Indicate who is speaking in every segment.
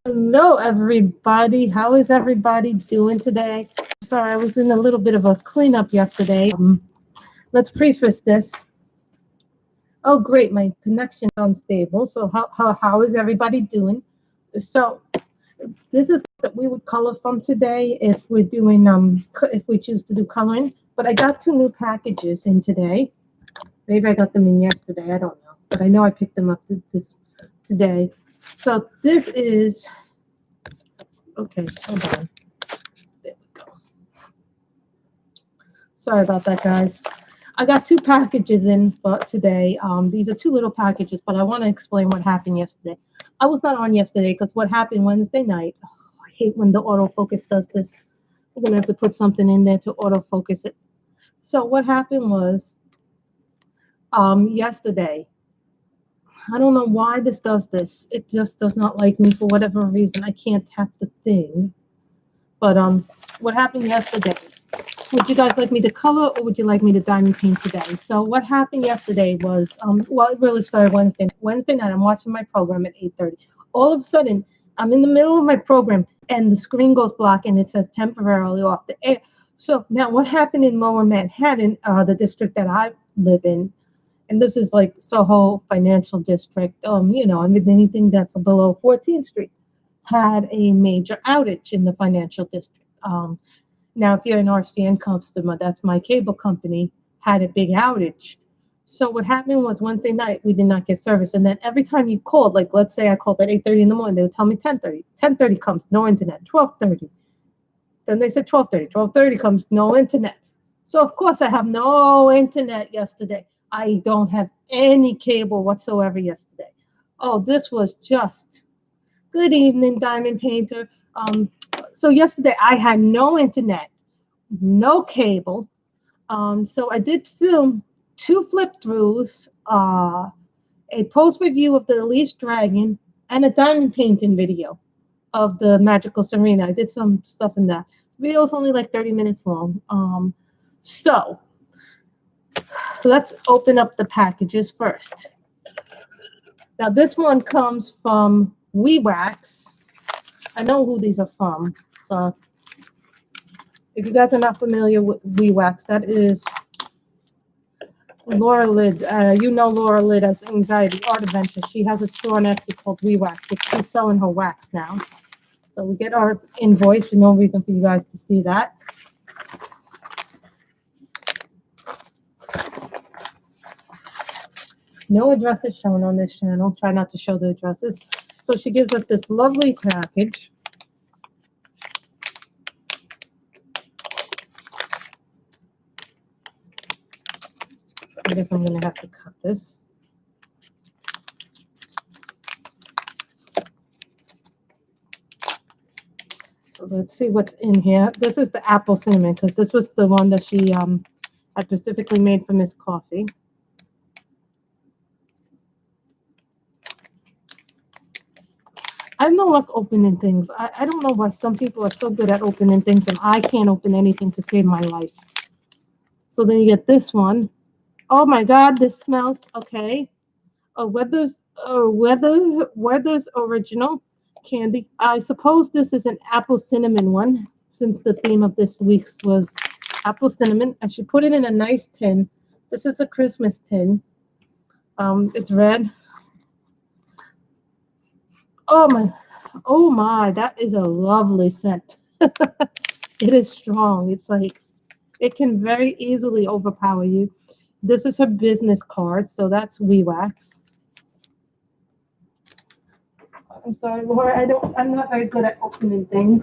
Speaker 1: Hello, everybody. How is everybody doing today? Sorry, I was in a little bit of a cleanup yesterday. Let's preface this. Oh, great, my connection is unstable. So, how is everybody doing? So, this is what we would color from today if we're doing if we choose to do coloring. But I got 2 new packages in today. Maybe I got them in yesterday. I don't know, but I know I picked them up today. So this is. Okay, hold on. There we go. Sorry about that, guys. I got 2 packages in for today. These are 2 little packages, but I want to explain what happened yesterday. I was not on yesterday because what happened Wednesday night. Oh, I hate when the autofocus does this. We're gonna have to put something in there to autofocus it. So what happened was, yesterday. I don't know why this does this. It just does not like me for whatever reason. I can't tap the thing. But what happened yesterday? Would you guys like me to color or would you like me to diamond paint today? So what happened yesterday was, well, it really started Wednesday. Wednesday night, I'm watching my program at 8:30. All of a sudden, I'm in the middle of my program and the screen goes black and it says temporarily off the air. So now what happened in Lower Manhattan, the district that I live in, and this is like Soho Financial District, I mean, anything that's below 14th Street, had a major outage in the financial district. Now, if you're an RCN customer, that's my cable company, had a big outage. So what happened was Wednesday night, we did not get service. And then every time you called, like let's say I called at 8:30 in the morning, they would tell me 10:30. 10:30 comes, no internet. 12:30. Then they said 12:30. 12:30 comes, no internet. So of course I have no internet yesterday. I don't have any cable whatsoever yesterday. Oh, this was just good evening, Diamond Painter. So yesterday I had no internet, no cable. So I did film 2 flip throughs, a post review of the Elise Dragon, and a diamond painting video of the Magical Serena. I did some stuff in that. The video is only like 30 minutes long. So let's open up the packages first. Now this one comes from WeeWax. I know who these are from. So if you guys are not familiar with WeeWax, that is Laura Lid. You know Laura Lid as Anxiety Art Adventure. She has a store on Etsy called WeeWax, which she's selling her wax now. So we get our invoice for no reason for you guys to see that. No addresses shown on this channel. Try not to show the addresses. So she gives us this lovely package. I guess I'm going to have to cut this. So let's see what's in here. This is the apple cinnamon because this was the one that she had specifically made for Miss Coffee. I have no luck opening things. I don't know why some people are so good at opening things and I can't open anything to save my life. So then you get this one. Oh my God, this smells okay. Weather's original candy. I suppose this is an apple cinnamon one, since the theme of this week's was apple cinnamon. I should put it in a nice tin. This is the Christmas tin. It's red. Oh my, that is a lovely scent. It is strong. It's like it can very easily overpower you. This is her business card, so that's WeeWax. I'm sorry, Laura. I'm not very good at opening things.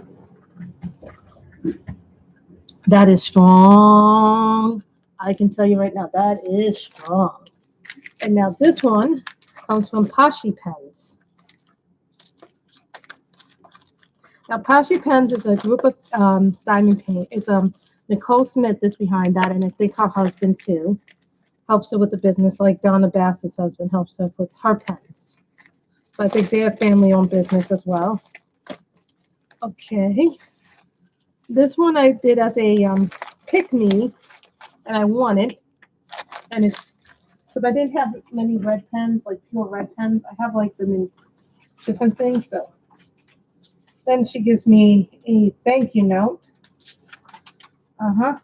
Speaker 1: That is strong. I can tell you right now, that is strong. And now this one comes from Pashi Pens. Now, Pashi Pens is a group of diamond paint. It's Nicole Smith is behind that, and I think her husband too helps her with the business, like Donna Bass's husband helps her with her pens. So I think they're a family-owned business as well. Okay. This one I did as a pick-me, and I won it. And it's because I didn't have many red pens, like pure red pens. I have like them in different things, so Then she gives me a thank you note. Uh-huh.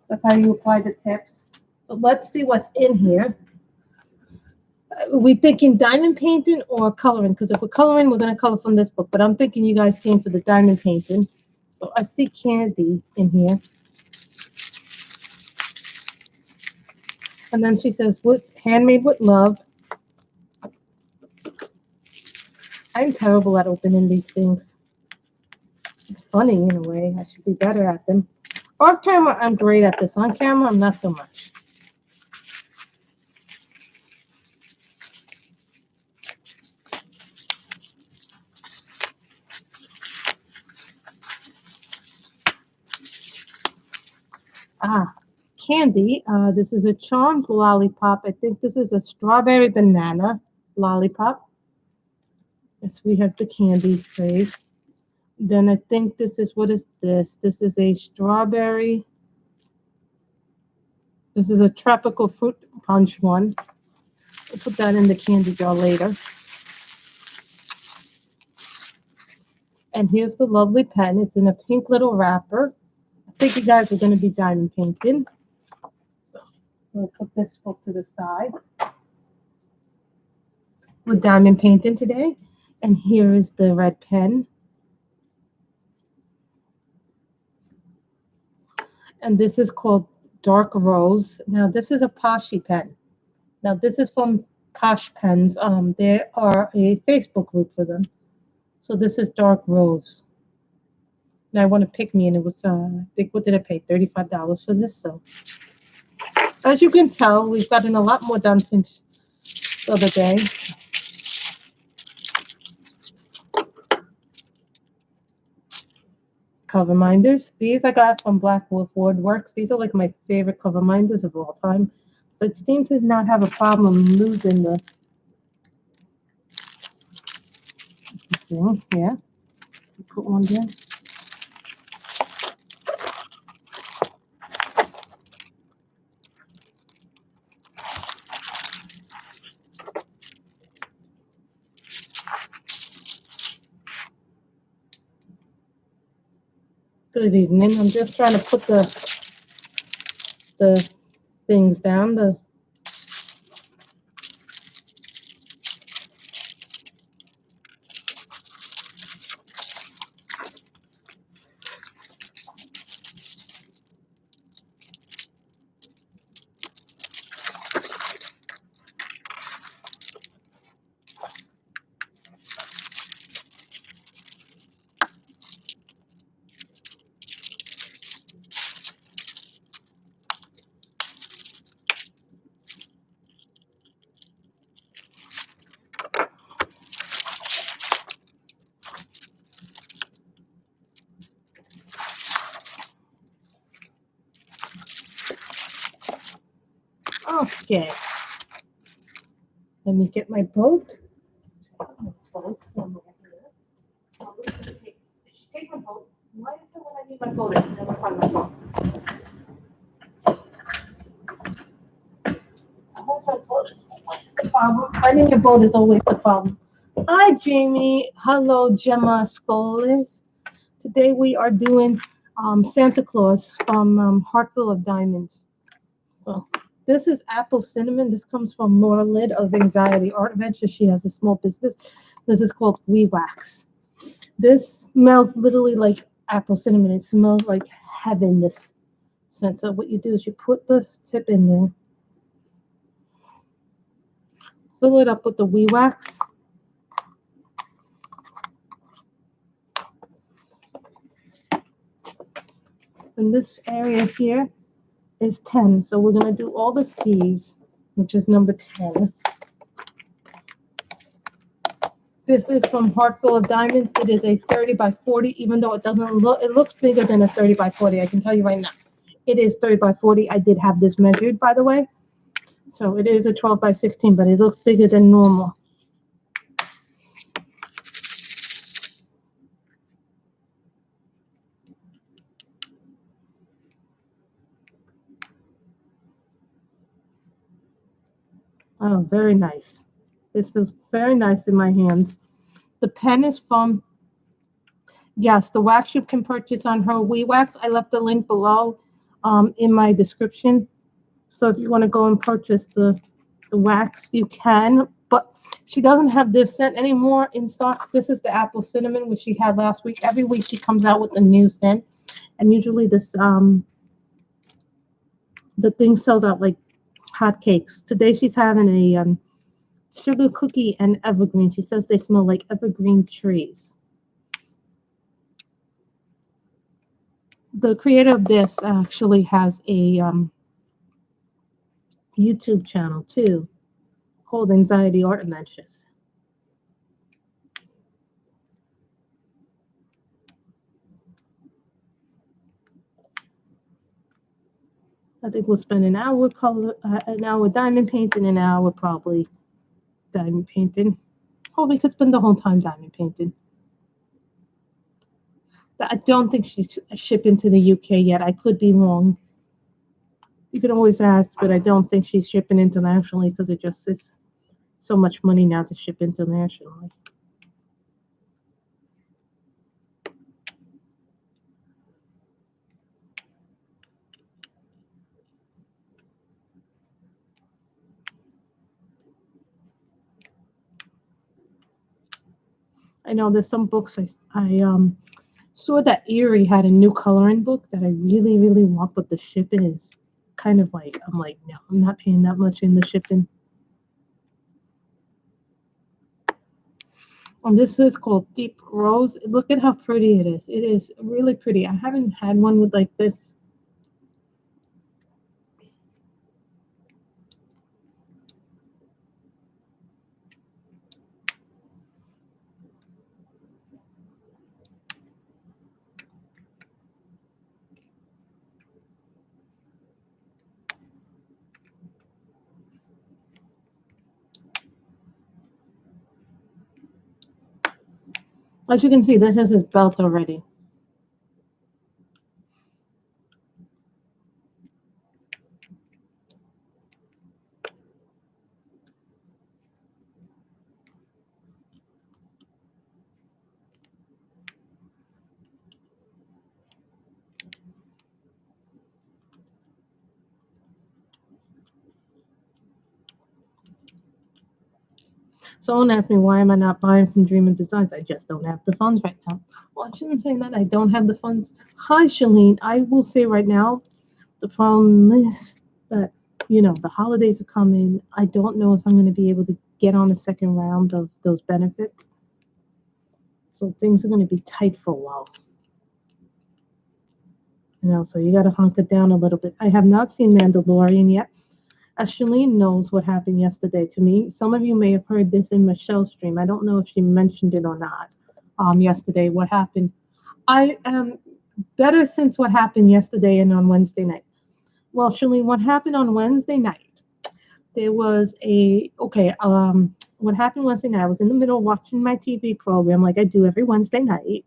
Speaker 1: That's how you apply the tips. So let's see what's in here. We thinking diamond painting or coloring? Because if we're coloring, we're going to color from this book. But I'm thinking you guys came for the diamond painting. So I see candy in here. And then she says, handmade with love. I'm terrible at opening these things. It's funny in a way. I should be better at them. Off camera, I'm great at this. On camera, I'm not so much. Candy. This is a Charms lollipop. I think this is a strawberry banana lollipop. Yes, we have the candy trays. Then I think this is, what is this? This is a strawberry. This is a tropical fruit punch one. We'll put that in the candy jar later. And here's the lovely pen. It's in a pink little wrapper. I think you guys are going to be diamond painting. So we'll put this book to the side. We're diamond painting today. And here is the red pen. And this is called Dark Rose. Now, this is a Poshy pen. Now, this is from Posh Pens. There are a Facebook group for them. So this is Dark Rose. Now, I want to pick me, and it was, I think, what did I pay? $35 for this. So, as you can tell, we've gotten a lot more done since the other day. Cover minders. These I got from Black Wolf Woodworks. These are like my favorite cover minders of all time. So it seems to not have a problem losing the thing. Yeah. Put one there. Good evening. I'm just trying to put the things down. Okay. Let me get my boat. Take my boat. Why is it when I need my boat, I can never find my boat? Finding your boat is always the problem. Hi, Jamie. Hello, Gemma Scholes. Today we are doing Santa Claus from Heartful of Diamonds. So this is apple cinnamon. This comes from Laura Lid of Anxiety Art Adventure. She has a small business. This is called WeeWax. This smells literally like apple cinnamon. It smells like heaven, this scent. So what you do is you put the tip in there. Fill it up with the WeeWax. And this area here is 10. So we're going to do all the C's, which is number 10. This is from Heartful of Diamonds. It is a 30 by 40, even though it doesn't look, it looks bigger than a 30 by 40. I can tell you right now. It is 30 by 40. I did have this measured, by the way. So it is a 12 by 16, but it looks bigger than normal. Oh, very nice. This feels very nice in my hands. The pen is from Yes, the wax you can purchase on her WeeWax. I left the link below in my description. So if you want to go and purchase the wax, you can. But she doesn't have this scent anymore in stock. This is the apple cinnamon, which she had last week. Every week she comes out with a new scent. And usually this the thing sells out like hotcakes. Today she's having a sugar cookie and evergreen. She says they smell like evergreen trees. The creator of this actually has a YouTube channel too called Anxiety Art Adventures. I think we'll spend an hour diamond painting, an hour probably diamond painting. Or we could spend the whole time diamond painting. But I don't think she's shipping to the UK yet. I could be wrong. You can always ask, but I don't think she's shipping internationally because it just is so much money now to ship internationally. I know there's some books I saw that Erie had a new coloring book that I really, really want, but the shipping is kind of like, I'm like, no, I'm not paying that much in the shipping. And this is called Deep Rose. Look at how pretty it is. It is really pretty. I haven't had one with like this. As you can see, this is his belt already. Someone asked me why am I not buying from Dreamer Designs? I just don't have the funds right now. Well, I shouldn't say that. I don't have the funds. Hi, Shalene. I will say right now, the problem is that, the holidays are coming. I don't know if I'm going to be able to get on a second round of those benefits. So things are going to be tight for a while. So you got to hunker down a little bit. I have not seen Mandalorian yet. As Shalene knows what happened yesterday to me. Some of you may have heard this in Michelle's stream. I don't know if she mentioned it or not. Yesterday, what happened? I am better since what happened yesterday and on Wednesday night. Well, Shalene, what happened on Wednesday night? There was what happened Wednesday night? I was in the middle of watching my TV program like I do every Wednesday night.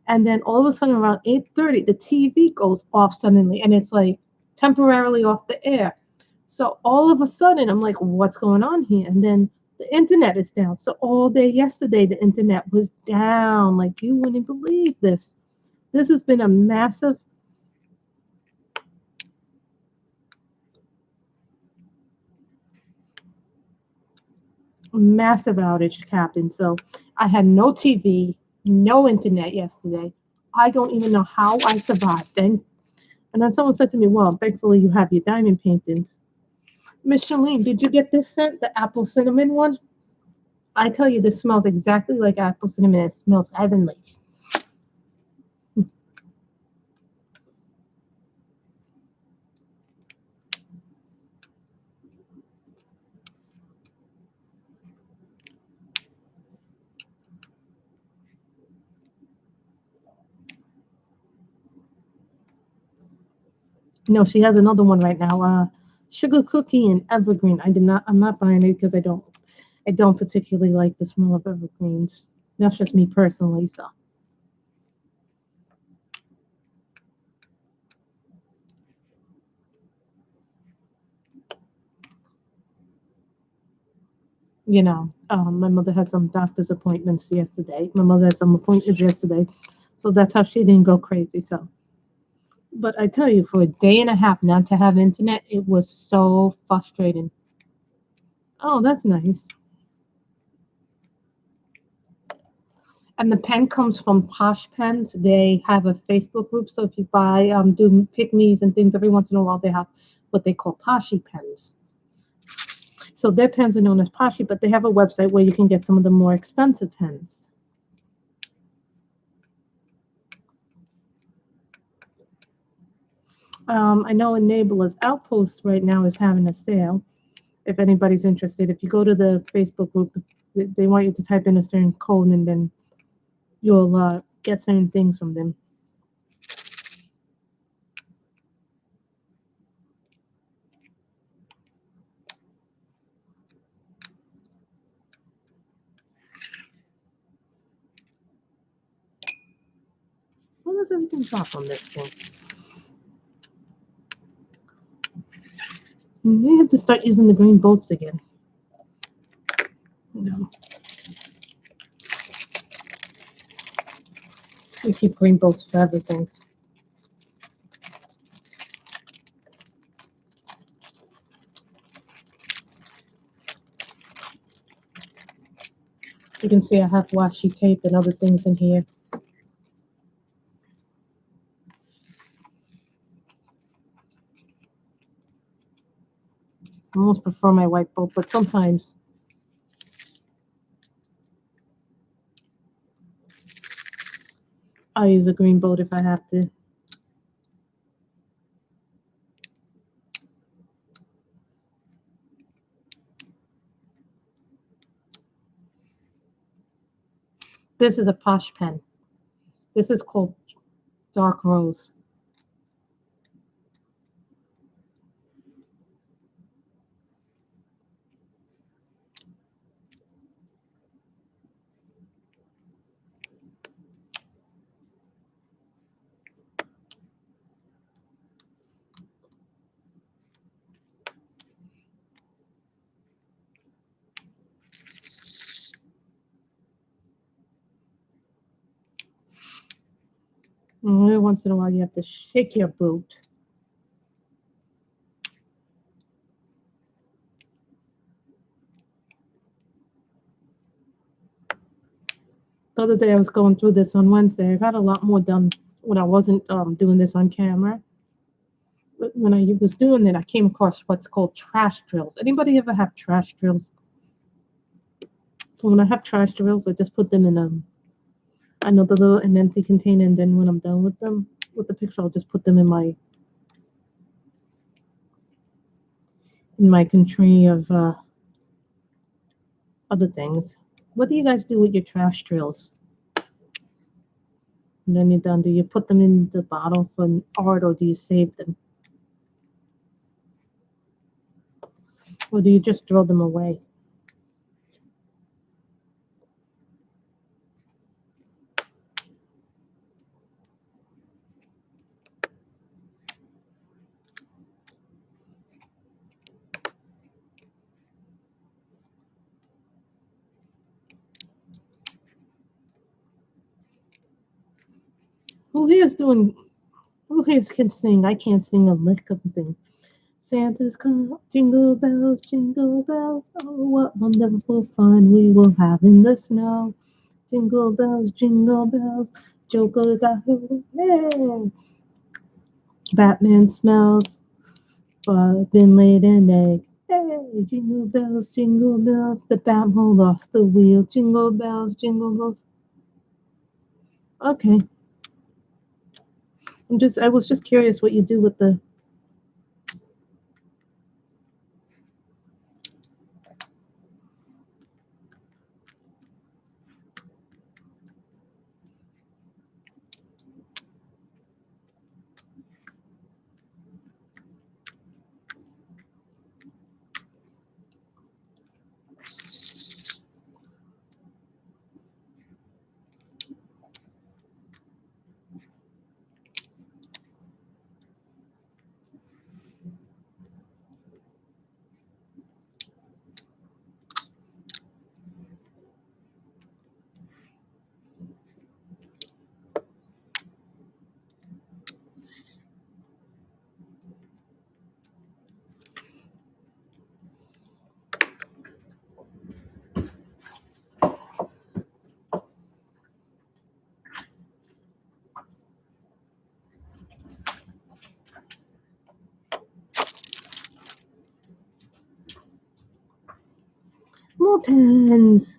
Speaker 1: And then all of a sudden around 8:30, the TV goes off suddenly and it's like temporarily off the air. So all of a sudden I'm like, what's going on here? And then the internet is down. So all day yesterday, the internet was down. Like you wouldn't believe this. This has been a massive outage, Captain. So I had no TV, no internet yesterday. I don't even know how I survived. And then someone said to me, well, thankfully you have your diamond paintings. Miss Shalene, did you get this scent, the apple cinnamon one? I tell you, this smells exactly like apple cinnamon. It smells heavenly. No, she has another one right now. Sugar cookie and evergreen. I'm not buying it because I don't particularly like the smell of evergreens. That's just me personally. So My mother had some doctor's appointments yesterday. My mother had some appointments yesterday. So that's how she didn't go crazy. So, but I tell you, for a day and a half not to have internet, it was so frustrating. Oh, that's nice. And the pen comes from Posh Pens. They have a Facebook group. So if you buy, do pick me's and things, every once in a while they have what they call Poshy pens. So their pens are known as Poshy, but they have a website where you can get some of the more expensive pens. I know Enabler's Outpost right now is having a sale. If anybody's interested, if you go to the Facebook group, they want you to type in a certain code and then you'll get certain things from them. Why does everything drop on this thing? We may have to start using the green bolts again. No. We keep green bolts for everything. You can see I have washi tape and other things in here. I almost prefer my white bolt, but sometimes I use a green bolt if I have to. This is a Posh pen. This is called Dark Rose. And every once in a while, you have to shake your boot. The other day, I was going through this on Wednesday. I got a lot more done when I wasn't doing this on camera. But when I was doing it, I came across what's called trash drills. Anybody ever have trash drills? So when I have trash drills, I just put them in another little an empty container, and then when I'm done with them, with the picture, I'll just put them in my container of other things. What do you guys do with your trash drills? And then you're done. Do you put them in the bottle for art, or do you save them, or do you just throw them away? Who here's doing? Who here can sing? I can't sing a lick of things. Santa's come, jingle bells, oh, what wonderful fun we will have in the snow. Jingle bells, Joker got who? Hey! Batman smells, been laid an egg. Hey, jingle bells, the Batmobile lost the wheel. Jingle bells. Okay, I was just curious what you do with the. More pens.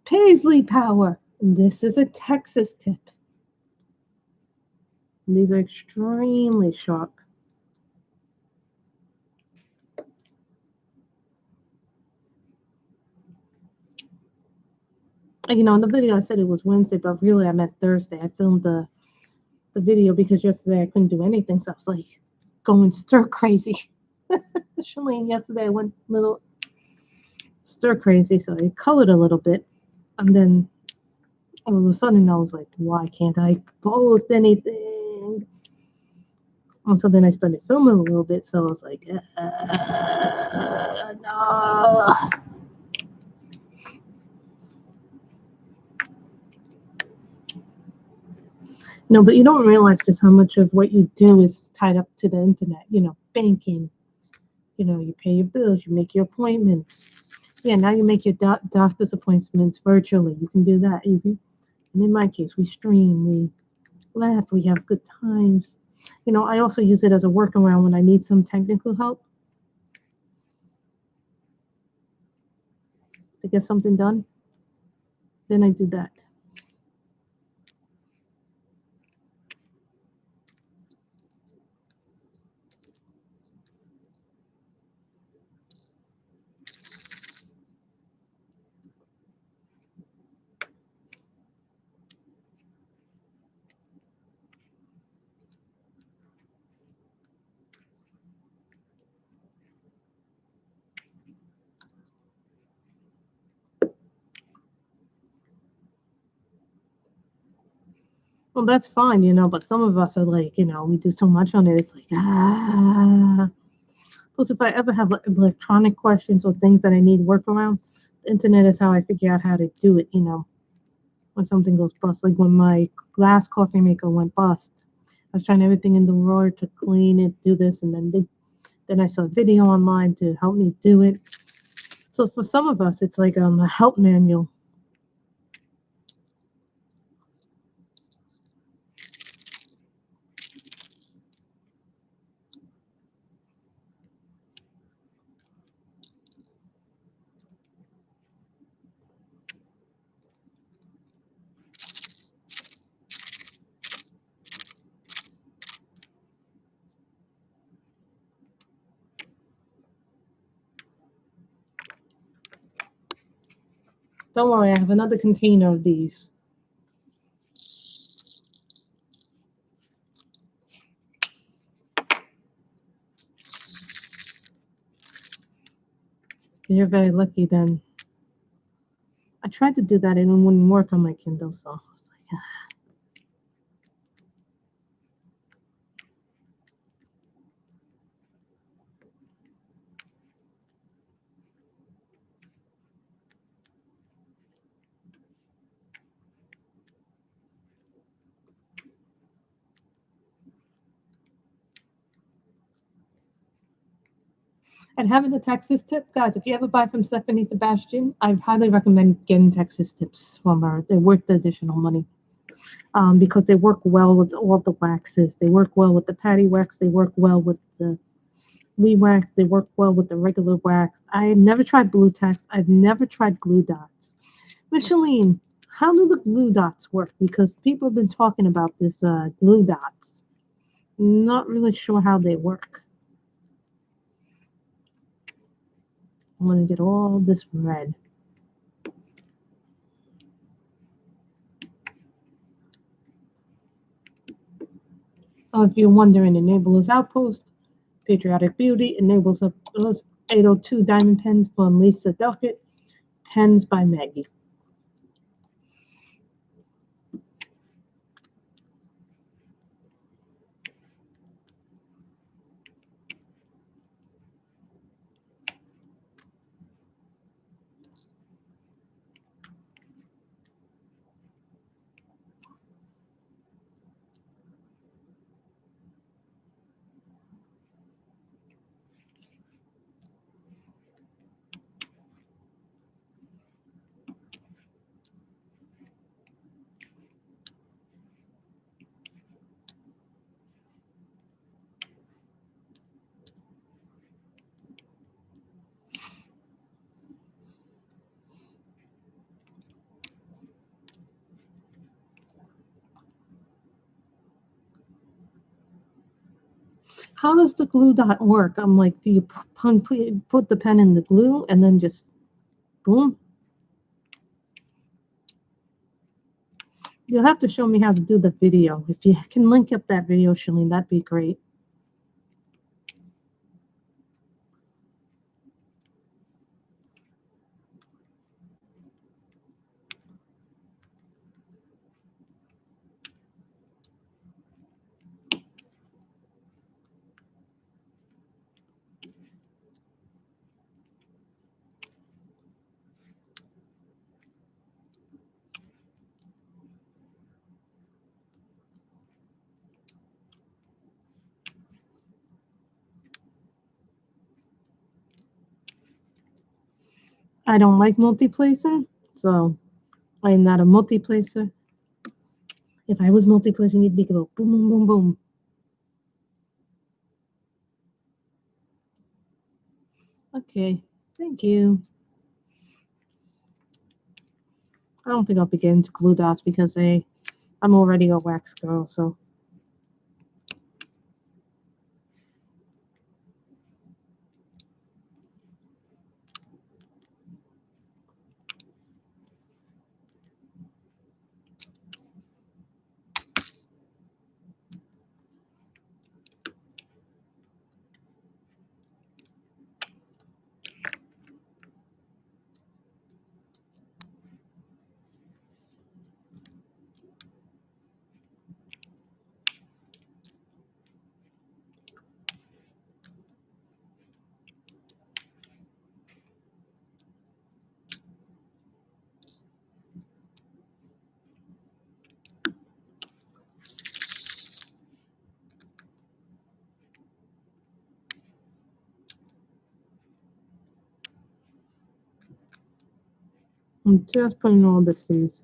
Speaker 1: Paisley Power. This is a Texas tip. These are extremely sharp. You know, in the video I said it was Wednesday, but really I meant Thursday. I filmed the video because yesterday I couldn't do anything, so I was like going stir crazy. Shalene, yesterday I went a little stir crazy, so I colored a little bit, and then all of a sudden I was like, why can't I post anything? Until then I started filming a little bit, so I was like, no. No, but you don't realize just how much of what you do is tied up to the internet. You know, banking. You know, you pay your bills, you make your appointments. Yeah, now you make your doctor's appointments virtually. You can do that. You can, and in my case, we stream, we laugh, we have good times. You know, I also use it as a workaround when I need some technical help to get something done. Then I do that. Well, that's fine, you know, but some of us are like, you know, we do so much on it. It's like, ah. Plus, if I ever have electronic questions or things that I need workaround, the internet is how I figure out how to do it, you know, when something goes bust. Like when my glass coffee maker went bust, I was trying everything in the world to clean it, do this, and then I saw a video online to help me do it. So for some of us, it's like a help manual. Don't worry, I have another container of these. You're very lucky then. I tried to do that and it wouldn't work on my Kindle, so I was like, ah. And having a Texas tip, guys, if you ever buy from Stephanie Sebastian, I highly recommend getting Texas tips from her. They're worth the additional money because they work well with all the waxes. They work well with the patty wax. They work well with the WeeWax. They work well with the regular wax. I have never tried blue tacks. I've never tried glue dots. Micheline, how do the glue dots work? Because people have been talking about this glue dots. Not really sure how they work. I'm going to get all this red. Oh, if you're wondering, Enablers Outpost, Patriotic Beauty, Enables of 802 Diamond Pens from Lisa Duckett, Pens by Maggie. how does the glue dot work? I'm like, do you put the pen in the glue and then just boom? You'll have to show me how to do the video. If you can link up that video, Shalene, that'd be great. I don't like multi-placing, so I'm not a multi-placer. If I was multi-placing, you'd be go boom, boom, boom, boom. Okay, thank you. I don't think I'll be getting to glue dots because I'm already a wax girl, so. I'm just putting all this things.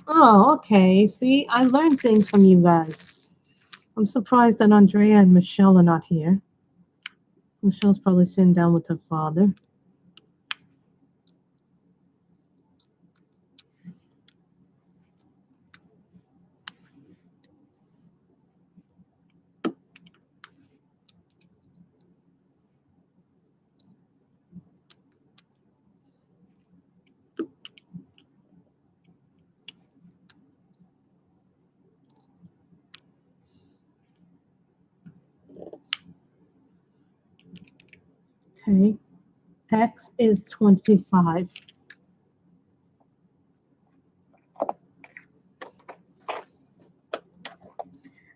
Speaker 1: Oh, okay. See, I learned things from you guys. I'm surprised that Andrea and Michelle are not here. Michelle's probably sitting down with her father. Okay. X is 25.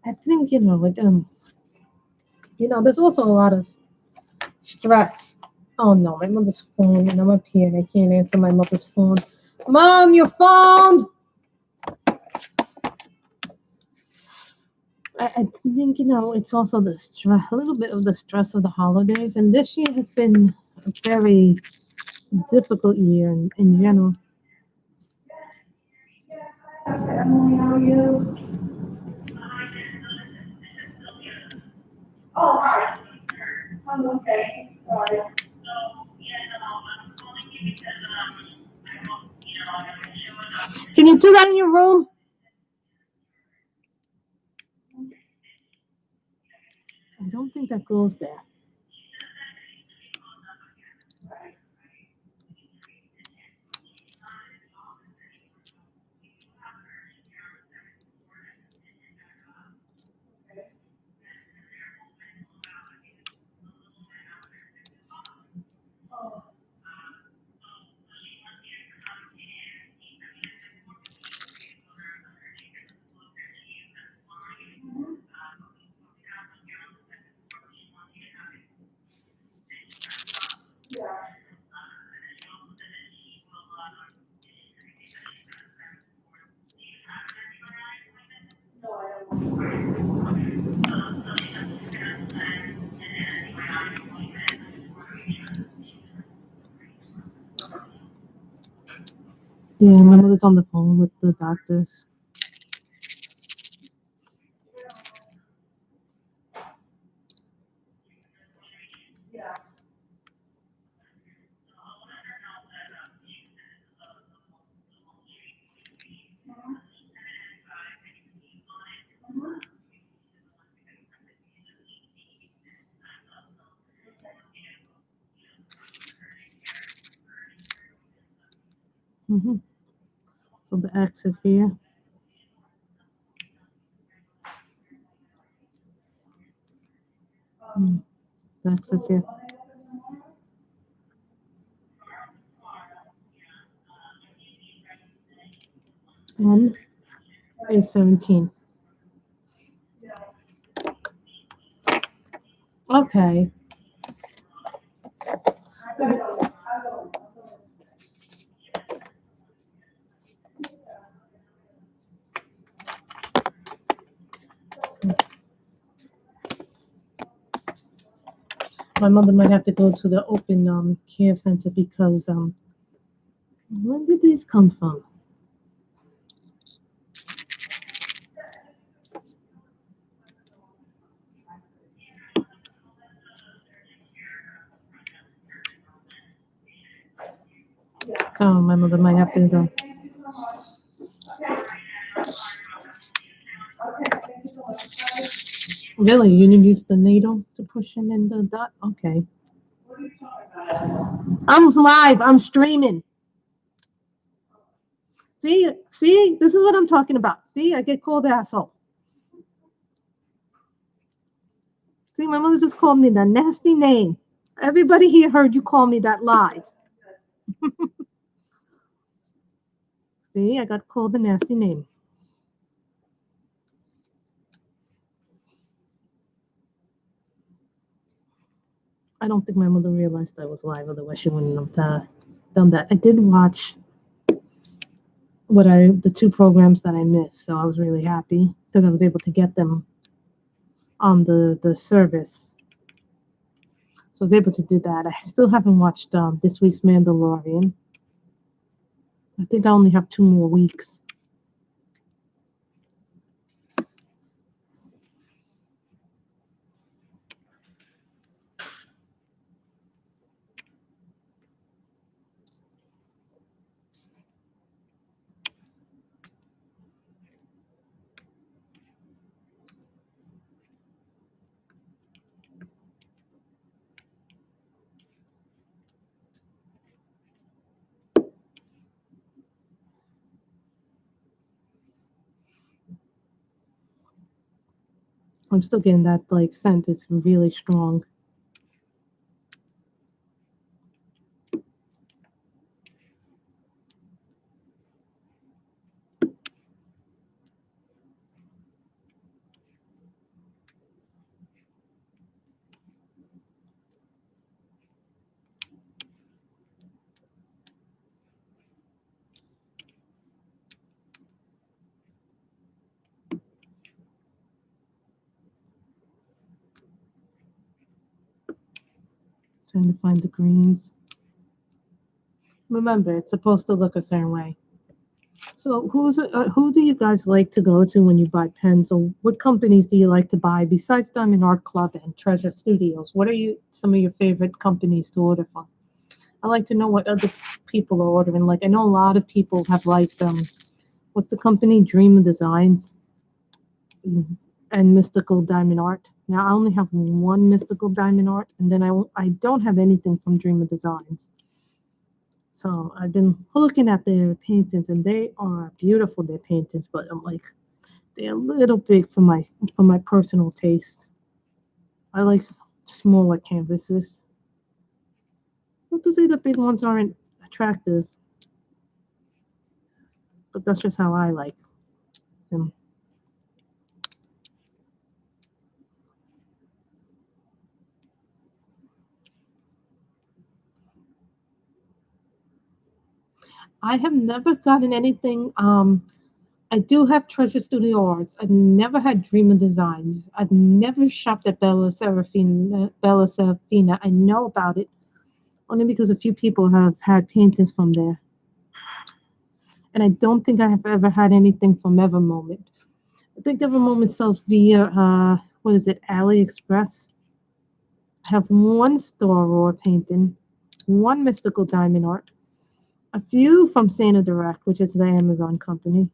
Speaker 1: I think, there's also a lot of stress. Oh no, my mother's phone, and I'm up here and I can't answer my mother's phone. Mom, your phone! I think, it's also the stress, a little bit of the stress of the holidays. And this year has been a very difficult year in general. Emily, how are you? Oh, hi. I'm okay. Sorry. Can you do that in your room? I don't think that goes there. Yeah, my mother's on the phone with the doctors. Mm-hmm. So the X is here. The X is here. N is 17. Okay. My mother might have to go to the open care center because when did these come from? So my mother might have to go. Really, you didn't use the needle to push in the dot? Okay. I'm live. I'm streaming. See, this is what I'm talking about. See, I get called asshole. See, my mother just called me that nasty name. Everybody here heard you call me that live. See, I got called the nasty name. I don't think my mother realized I was live, otherwise she wouldn't have done that. I did watch the 2 programs that I missed, so I was really happy because I was able to get them on the service. So I was able to do that. I still haven't watched this week's Mandalorian. I think I only have 2 more weeks. I'm still getting that scent. It's really strong. Trying to find the greens. Remember, it's supposed to look a certain way. So who do you guys like to go to when you buy pens, or what companies do you like to buy besides Diamond Art Club and Treasure Studios? What are some of your favorite companies to order from? I like to know what other people are ordering. Like I know a lot of people have liked what's the company? Dream of Designs and Mystical Diamond Art. Now I only have one Mystical Diamond Art, and then I don't have anything from Dream of Designs. So I've been looking at their paintings, and they are beautiful. Their paintings, but I'm like, they're a little big for my personal taste. I like smaller canvases. Not to say the big ones aren't attractive, but that's just how I like them. I have never gotten anything. I do have Treasure Studio Arts. I've never had Dream of Designs. I've never shopped at Bella Serafina. Bella Serafina. I know about it only because a few people have had paintings from there. And I don't think I have ever had anything from Evermoment. I think Evermoment sells via what is it, AliExpress. I have one Star Roar painting, one Mystical Diamond Art, a few from Santa Direct, which is the Amazon company.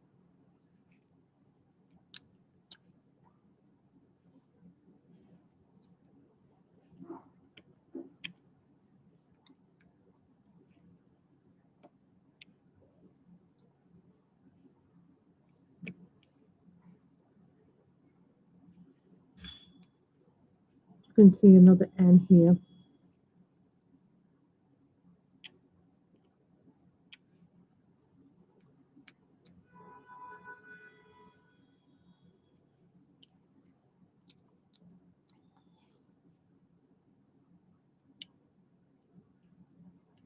Speaker 1: You can see another N here.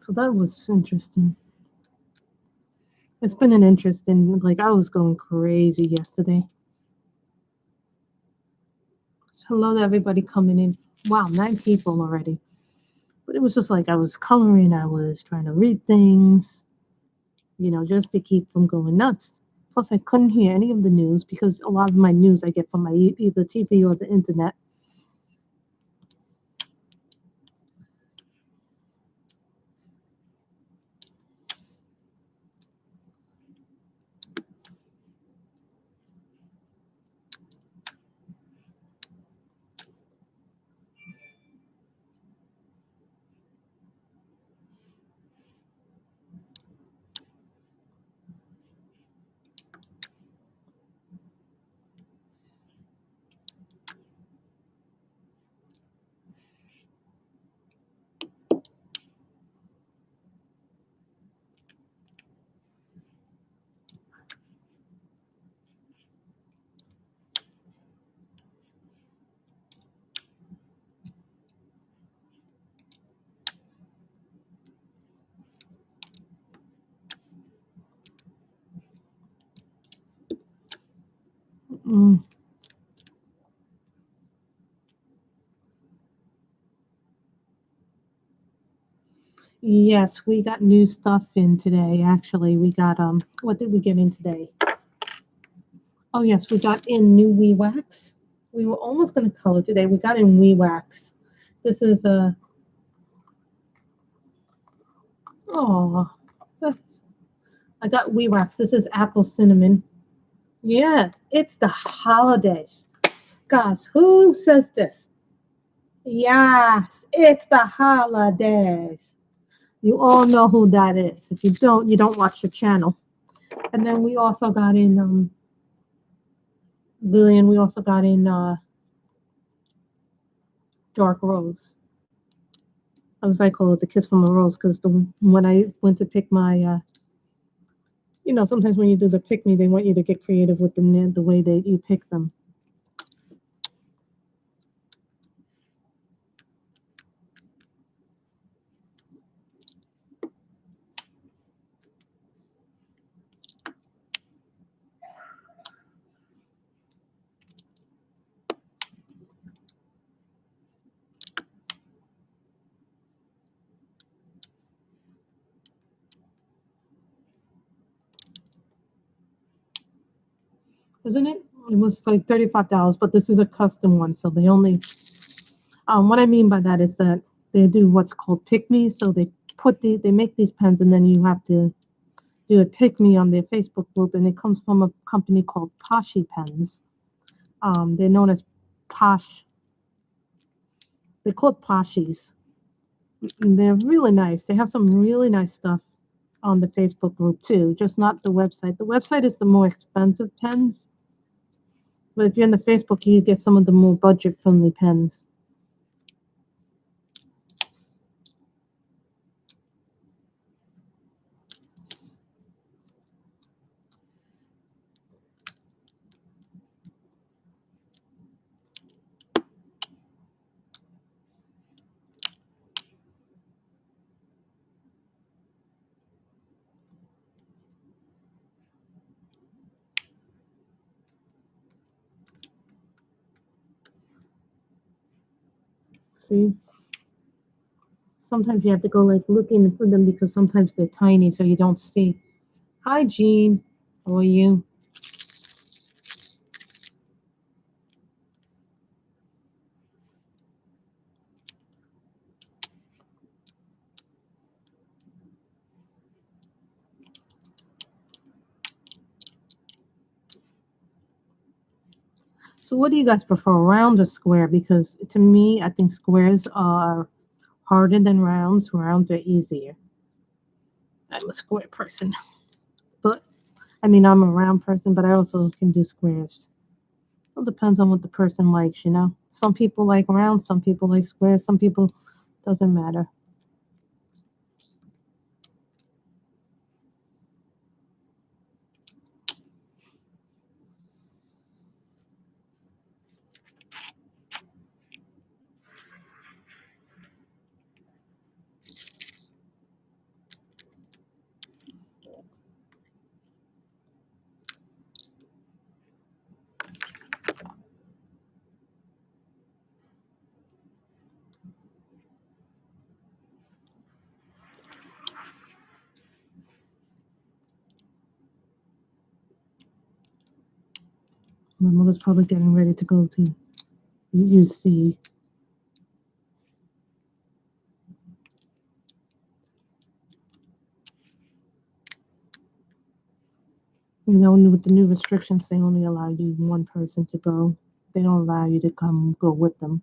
Speaker 1: So that was interesting. It's been an interesting, like I was going crazy yesterday. So hello to everybody coming in. Wow, 9 people already. But it was just like I was coloring, I was trying to read things, just to keep from going nuts. Plus, I couldn't hear any of the news because a lot of my news I get from my either TV or the internet. Mm. Yes, we got new stuff in today. Actually, we got what did we get in today? Oh yes, we got in new WeeWax. We were almost going to color today. We got in WeeWax. This is a oh, that's I got WeeWax. This is apple cinnamon. Yes, it's the holidays. Gosh, who says this? Yes, it's the holidays. You all know who that is. If you don't, you don't watch the channel. And then we also got in Lillian. We also got in Dark Rose. I was like, call it the kiss from a rose because when I went to pick my, sometimes when you do the pick me, they want you to get creative with the way that you pick them. Isn't it? It was like $35, but this is a custom one, so they only. What I mean by that is that they do what's called pick me, so they make these pens, and then you have to do a pick me on their Facebook group, and it comes from a company called Poshy Pens. They're known as Posh. They're called Poshies. And they're really nice. They have some really nice stuff on the Facebook group too, just not the website. The website is the more expensive pens, but if you're in the Facebook, you get some of the more budget-friendly pens. See? Sometimes you have to go like looking for them because sometimes they're tiny, so you don't see. Hi, Jean. How are you? So, what do you guys prefer, round or square? Because to me, I think squares are harder than rounds. Rounds are easier. I'm a square person, but I mean, I'm a round person, but I also can do squares. It depends on what the person likes, you know. Some people like rounds, some people like squares, some people doesn't matter. My mother's probably getting ready to go to UC. You know, with the new restrictions, they only allow you one person to go. They don't allow you to come go with them.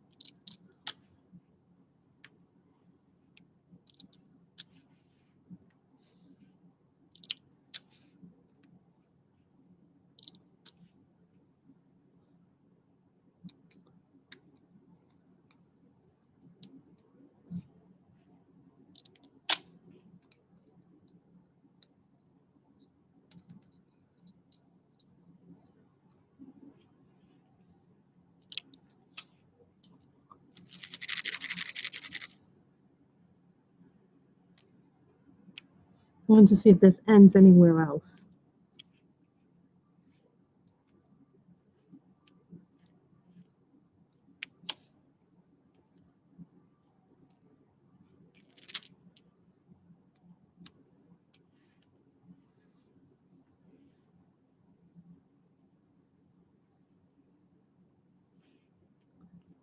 Speaker 1: I want to see if this ends anywhere else.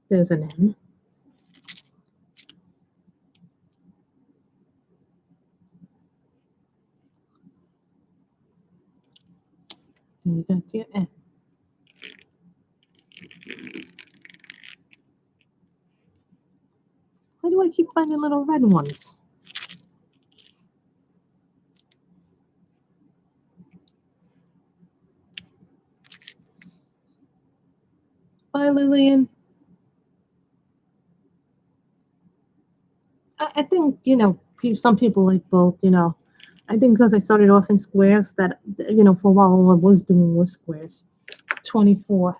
Speaker 1: There's an end. And you got your end. Why do I keep finding little red ones? Bye, Lillian. I think, you know, some people like both, you know. I think because I started off in squares that, you know, for a while all I was doing was squares. 24.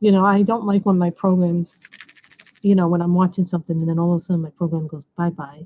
Speaker 1: You know, I don't like when my programs, you know, when I'm watching something and then all of a sudden my program goes bye bye.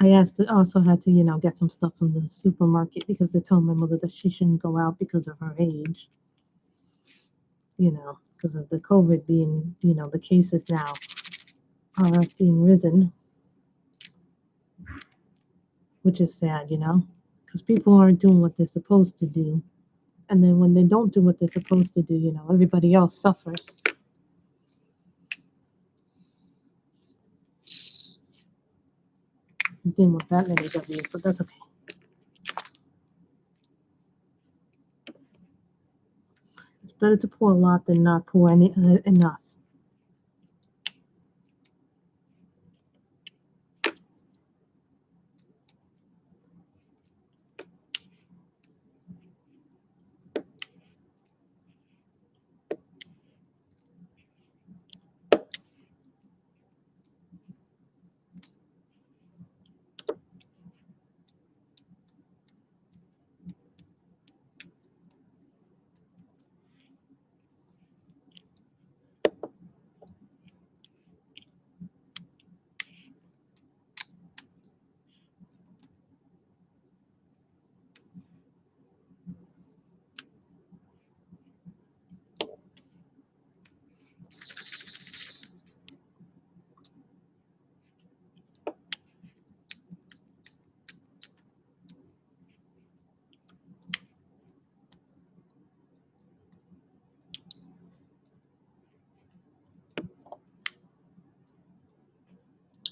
Speaker 1: I also had to, get some stuff from the supermarket because they told my mother that she shouldn't go out because of her age, because of the COVID being, the cases now are being risen, which is sad, because people aren't doing what they're supposed to do. And then when they don't do what they're supposed to do, everybody else suffers. Didn't want that many W's, but that's okay. It's better to pour a lot than not pour enough.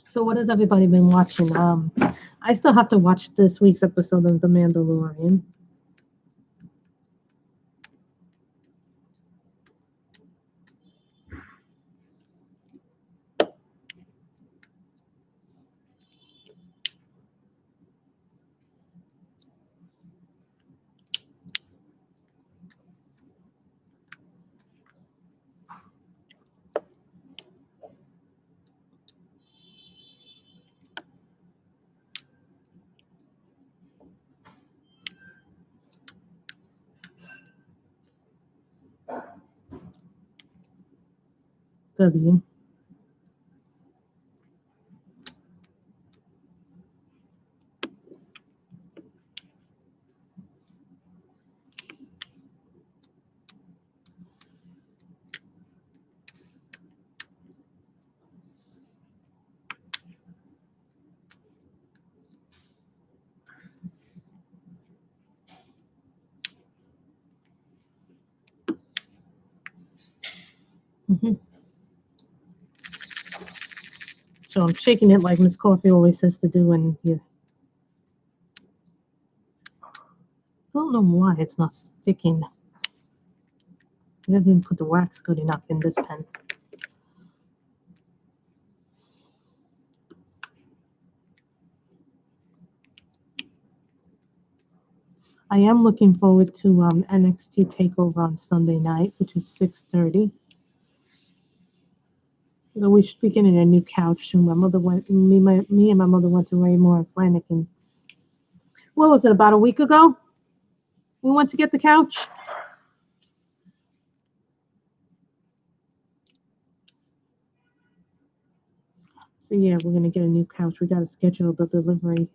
Speaker 1: So what has everybody been watching? I still have to watch this week's episode of The Mandalorian. W. Mm-hmm. So I'm shaking it like Miss Coffee always says to do, and you don't know why it's not sticking. I didn't put the wax good enough in this pen. I am looking forward to NXT Takeover on Sunday night, which is 6:30. So we should be getting a new couch soon. My mother went. Me and my mother went to Raymore and Flanagan. What was it? About a week ago, we went to get the couch. So yeah, we're gonna get a new couch. We gotta schedule the delivery.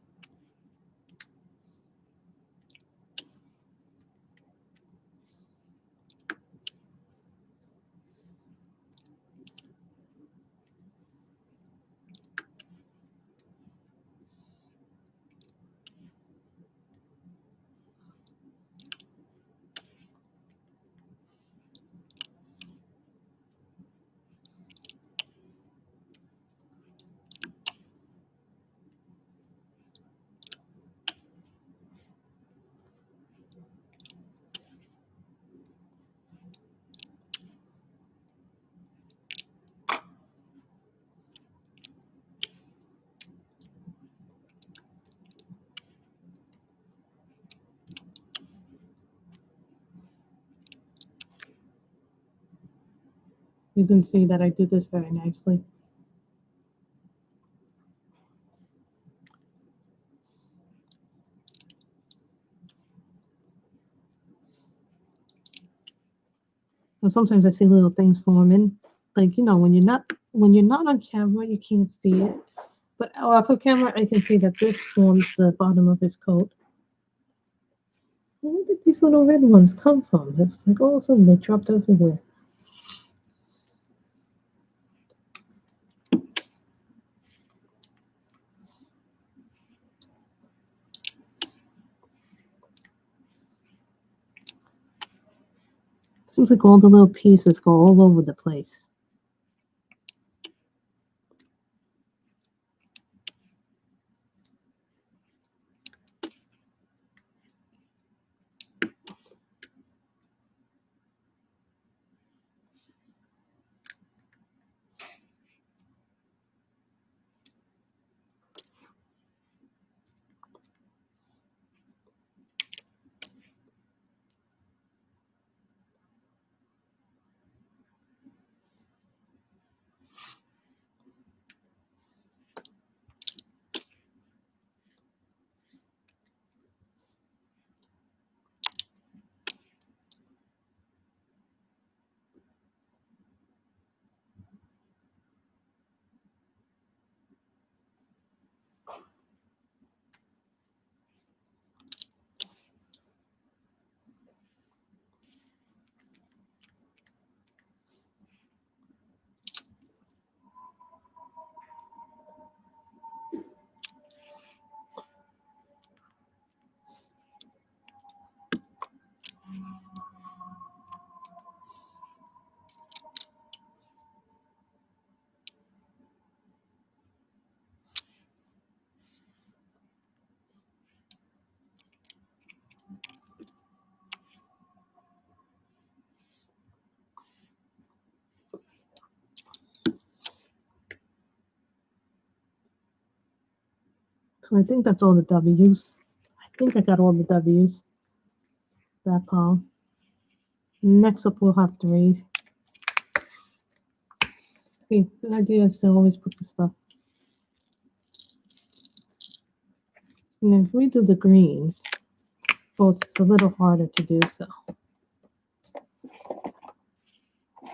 Speaker 1: You can see that I did this very nicely. And sometimes I see little things forming, like when you're not on camera, you can't see it. But off of camera, I can see that this forms the bottom of his coat. Where did these little red ones come from? It's like all of a sudden they dropped everywhere. Seems like all the little pieces go all over the place. So I think that's all the W's. I think I got all the W's. That palm. Next up, we'll have 3. Okay, the idea is to always put the stuff. And then if we do the greens, well, it's a little harder to do so.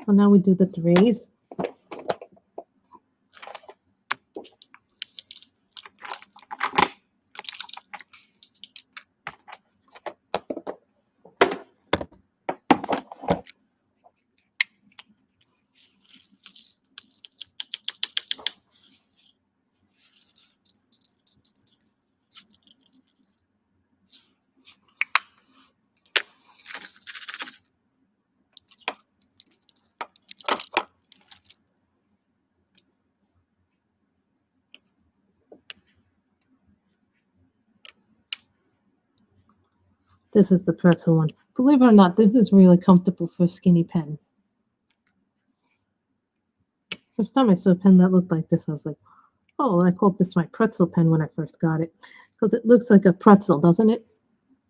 Speaker 1: So now we do the 3s. This is the pretzel one. Believe it or not, this is really comfortable for a skinny pen. First time I saw a pen that looked like this, I was like, oh, I called this my pretzel pen when I first got it. Because it looks like a pretzel, doesn't it?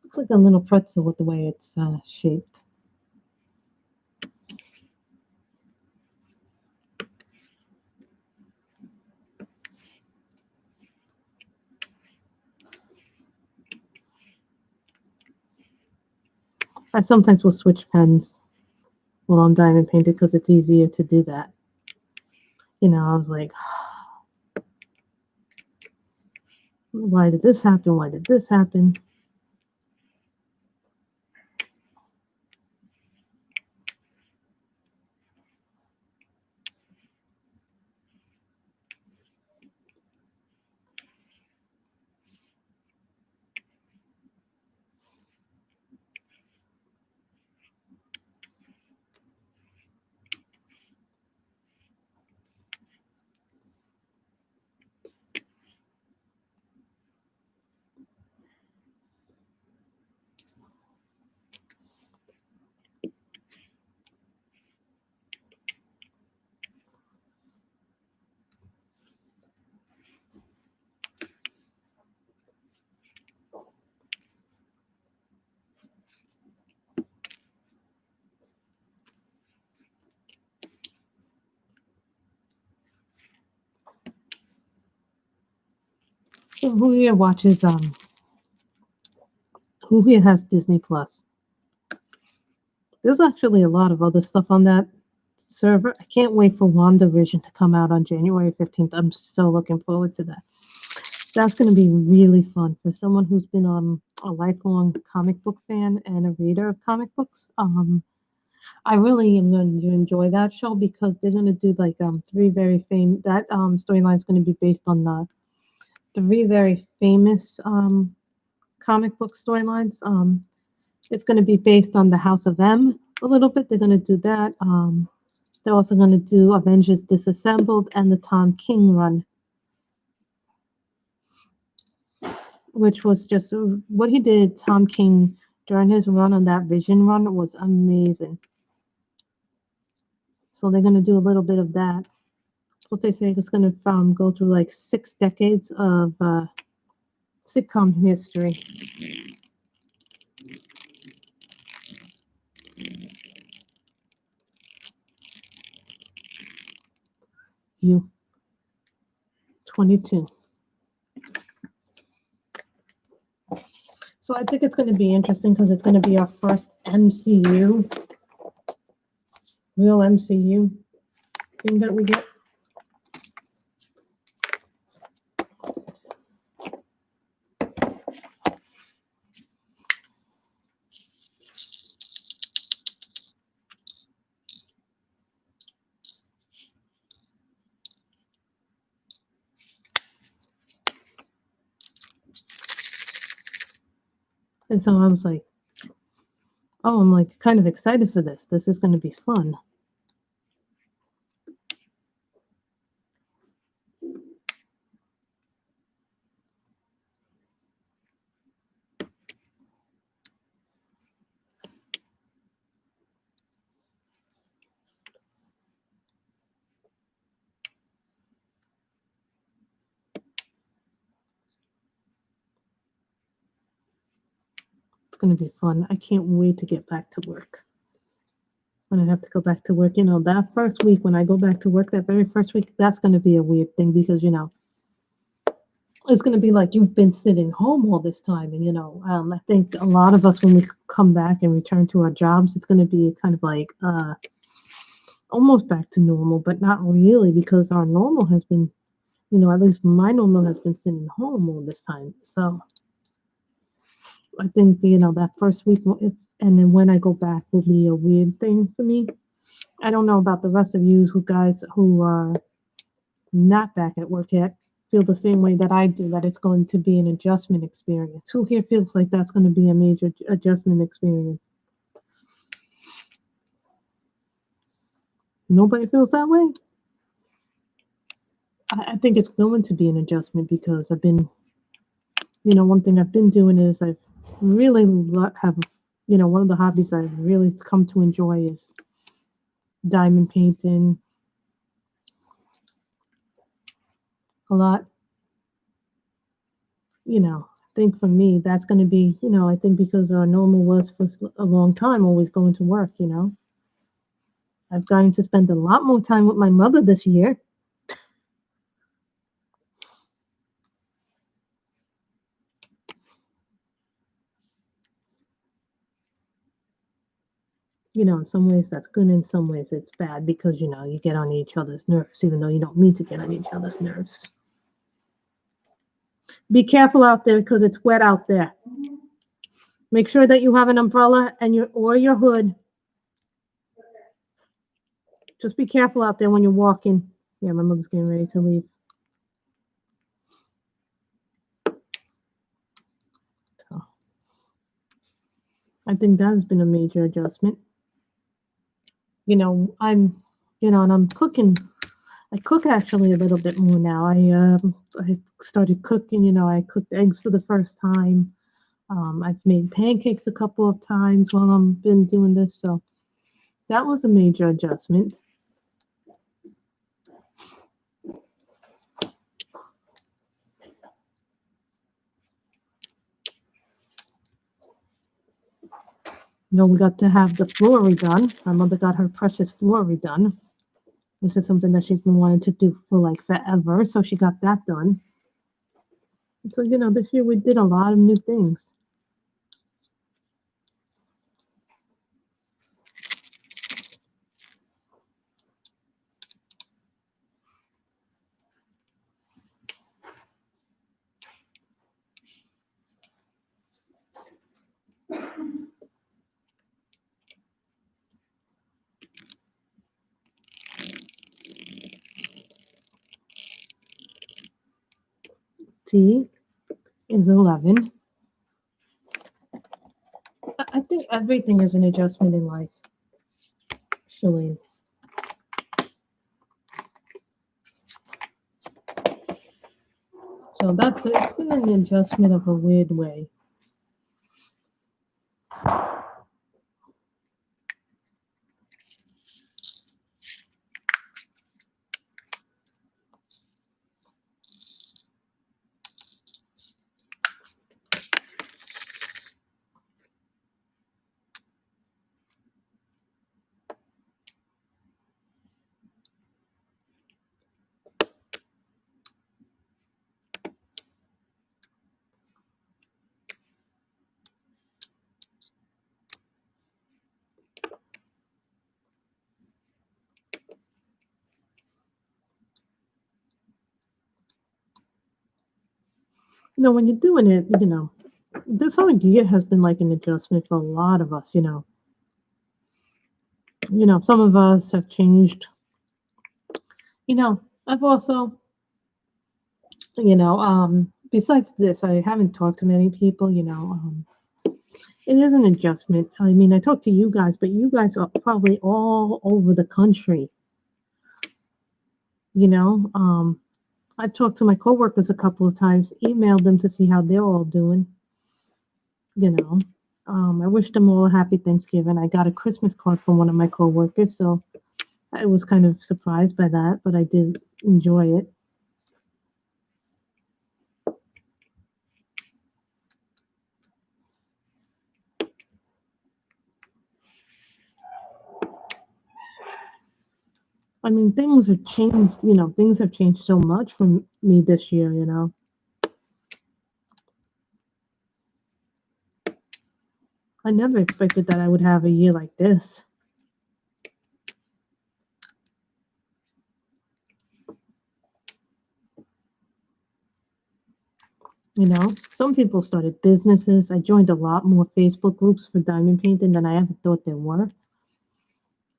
Speaker 1: Looks like a little pretzel with the way it's shaped. I sometimes will switch pens while I'm diamond painting because it's easier to do that. You know, I was like, why did this happen? Why did this happen? So who here watches who here has Disney Plus? There's actually a lot of other stuff on that server. I can't wait for WandaVision to come out on January 15th. I'm so looking forward to that. That's going to be really fun for someone who's been a lifelong comic book fan and a reader of comic books. I really am going to enjoy that show because they're going to do like three very famous. That storyline is going to be based on the three very famous comic book storylines. It's going to be based on the House of M a little bit. They're going to do that. They're also going to do Avengers Disassembled and the Tom King run, which was just what he did. Tom King during his run on that Vision run was amazing. So they're going to do a little bit of that. What they say it's going to go through like 6 decades of sitcom history. You 22. So I think it's going to be interesting because it's going to be our first MCU, real MCU thing that we get. And so I was like, oh, I'm like kind of excited for this. This is going to be fun. It's going to be fun. I can't wait to get back to work. When I have to go back to work, that first week when I go back to work, that very first week, that's going to be a weird thing because, it's going to be like you've been sitting home all this time. And, I think a lot of us, when we come back and return to our jobs, it's going to be kind of like almost back to normal, but not really because our normal has been, at least my normal has been sitting home all this time. So I think, that first week, and then when I go back will be a weird thing for me. I don't know about the rest of you who are not back at work yet, feel the same way that I do, that it's going to be an adjustment experience. Who here feels like that's going to be a major adjustment experience? Nobody feels that way? I think it's going to be an adjustment because I've been, one thing I've been doing is I've really have, one of the hobbies I've really come to enjoy is diamond painting a lot. I think for me, that's going to be, I think because our normal was for a long time always going to work, I've gotten to spend a lot more time with my mother this year. In some ways that's good, in some ways it's bad because, you get on each other's nerves, even though you don't mean to get on each other's nerves. Be careful out there because it's wet out there. Make sure that you have an umbrella and your hood. Just be careful out there when you're walking. Yeah, my mother's getting ready to leave. So I think that has been a major adjustment. I'm cooking. I cook actually a little bit more now. I started cooking. I cooked eggs for the first time. I've made pancakes a couple of times while I've been doing this, so that was a major adjustment. We got to have the floor redone. My mother got her precious floor redone, which is something that she's been wanting to do for like forever. So she got that done. So, this year we did a lot of new things. C is 11. I think everything is an adjustment in life, Shalene. So that's it. It's been an adjustment of a weird way. When you're doing it, this whole year has been like an adjustment for a lot of us. Some of us have changed. I've also, besides this, I haven't talked to many people. It is an adjustment. I mean, I talk to you guys, but you guys are probably all over the country. You know, I've talked to my coworkers a couple of times, emailed them to see how they're all doing. You know, I wish them all a happy Thanksgiving. I got a Christmas card from one of my coworkers, so I was kind of surprised by that, but I did enjoy it. I mean, things have changed. Things have changed so much for me this year. I never expected that I would have a year like this. Some people started businesses. I joined a lot more Facebook groups for diamond painting than I ever thought there were.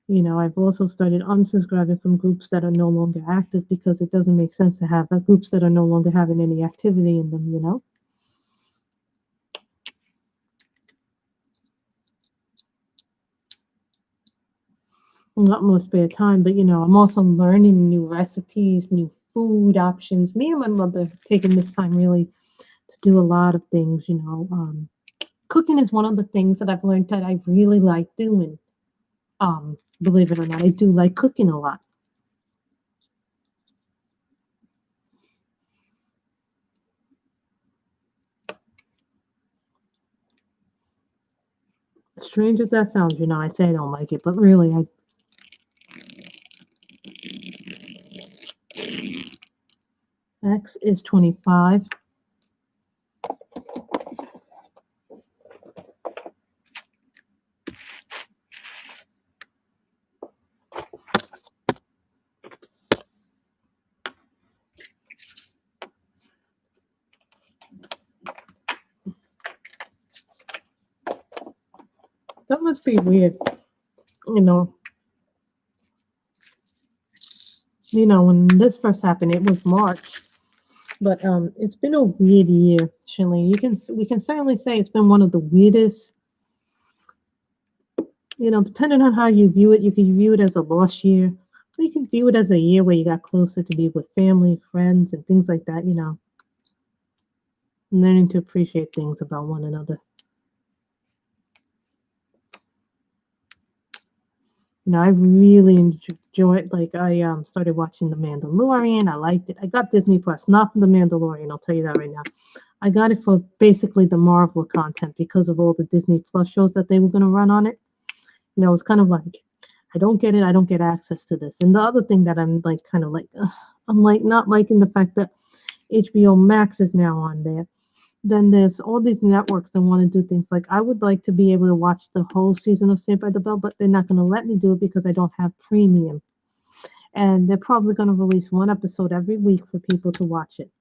Speaker 1: I've also started unsubscribing from groups that are no longer active because it doesn't make sense to have groups that are no longer having any activity in them. A lot more spare time, but I'm also learning new recipes, new food options. Me and my mother have taken this time really to do a lot of things. Cooking is one of the things that I've learned that I really like doing. Believe it or not, I do like cooking a lot. Strange as that sounds, I say I don't like it, but really, X is 25. That must be weird, you know. When this first happened, it was March, but it's been a weird year, Shalene. We can certainly say it's been one of the weirdest. Depending on how you view it, you can view it as a lost year, or you can view it as a year where you got closer to be with family, friends, and things like that. Learning to appreciate things about one another. I really enjoyed. Like I started watching The Mandalorian. I liked it. I got Disney Plus, not for The Mandalorian. I'll tell you that right now. I got it for basically the Marvel content because of all the Disney Plus shows that they were going to run on it. It's kind of like I don't get it. I don't get access to this. And the other thing that I'm like kind of like I'm like not liking the fact that HBO Max is now on there. Then there's all these networks that want to do things like I would like to be able to watch the whole season of Saved by the Bell, but they're not going to let me do it because I don't have premium. And they're probably going to release one episode every week for people to watch it.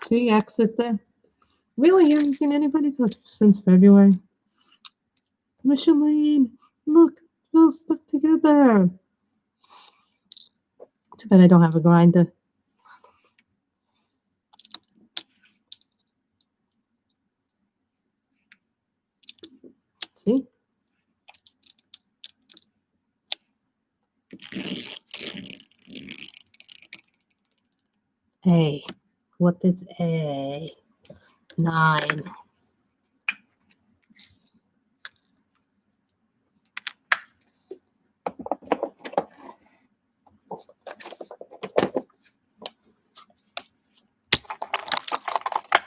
Speaker 1: See, X is there. Really, you haven't seen anybody since February? Micheline, look, they're all stuck together. Too bad I don't have a grinder. See? A. What is A? 9.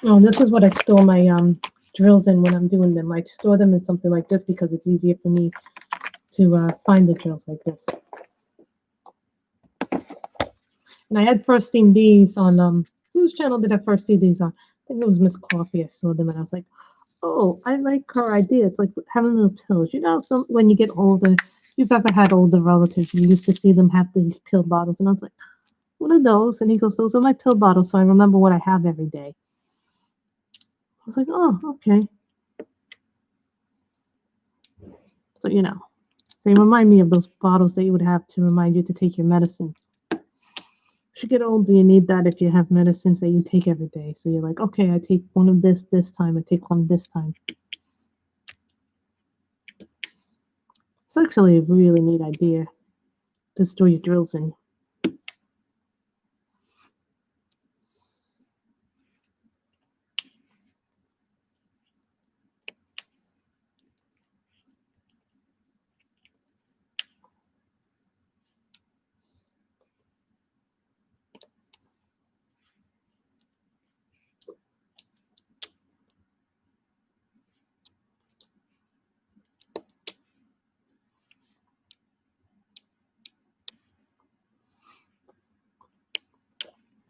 Speaker 1: Oh, this is what I store my drills in when I'm doing them. I store them in something like this because it's easier for me to find the drills like this. And I had first seen these on whose channel did I first see these on? I think it was Miss Coffee. I saw them and I was like, oh, I like her idea. It's like having little pills. You know, when you get older, if you've ever had older relatives, you used to see them have these pill bottles, and I was like, what are those? And he goes, those are my pill bottles, so I remember what I have every day. I was like, oh, okay. So, you know, they remind me of those bottles that you would have to remind you to take your medicine. As you get older, you need that if you have medicines that you take every day. So you're like, okay, I take one of this time. I take one this time. It's actually a really neat idea to store your drills in.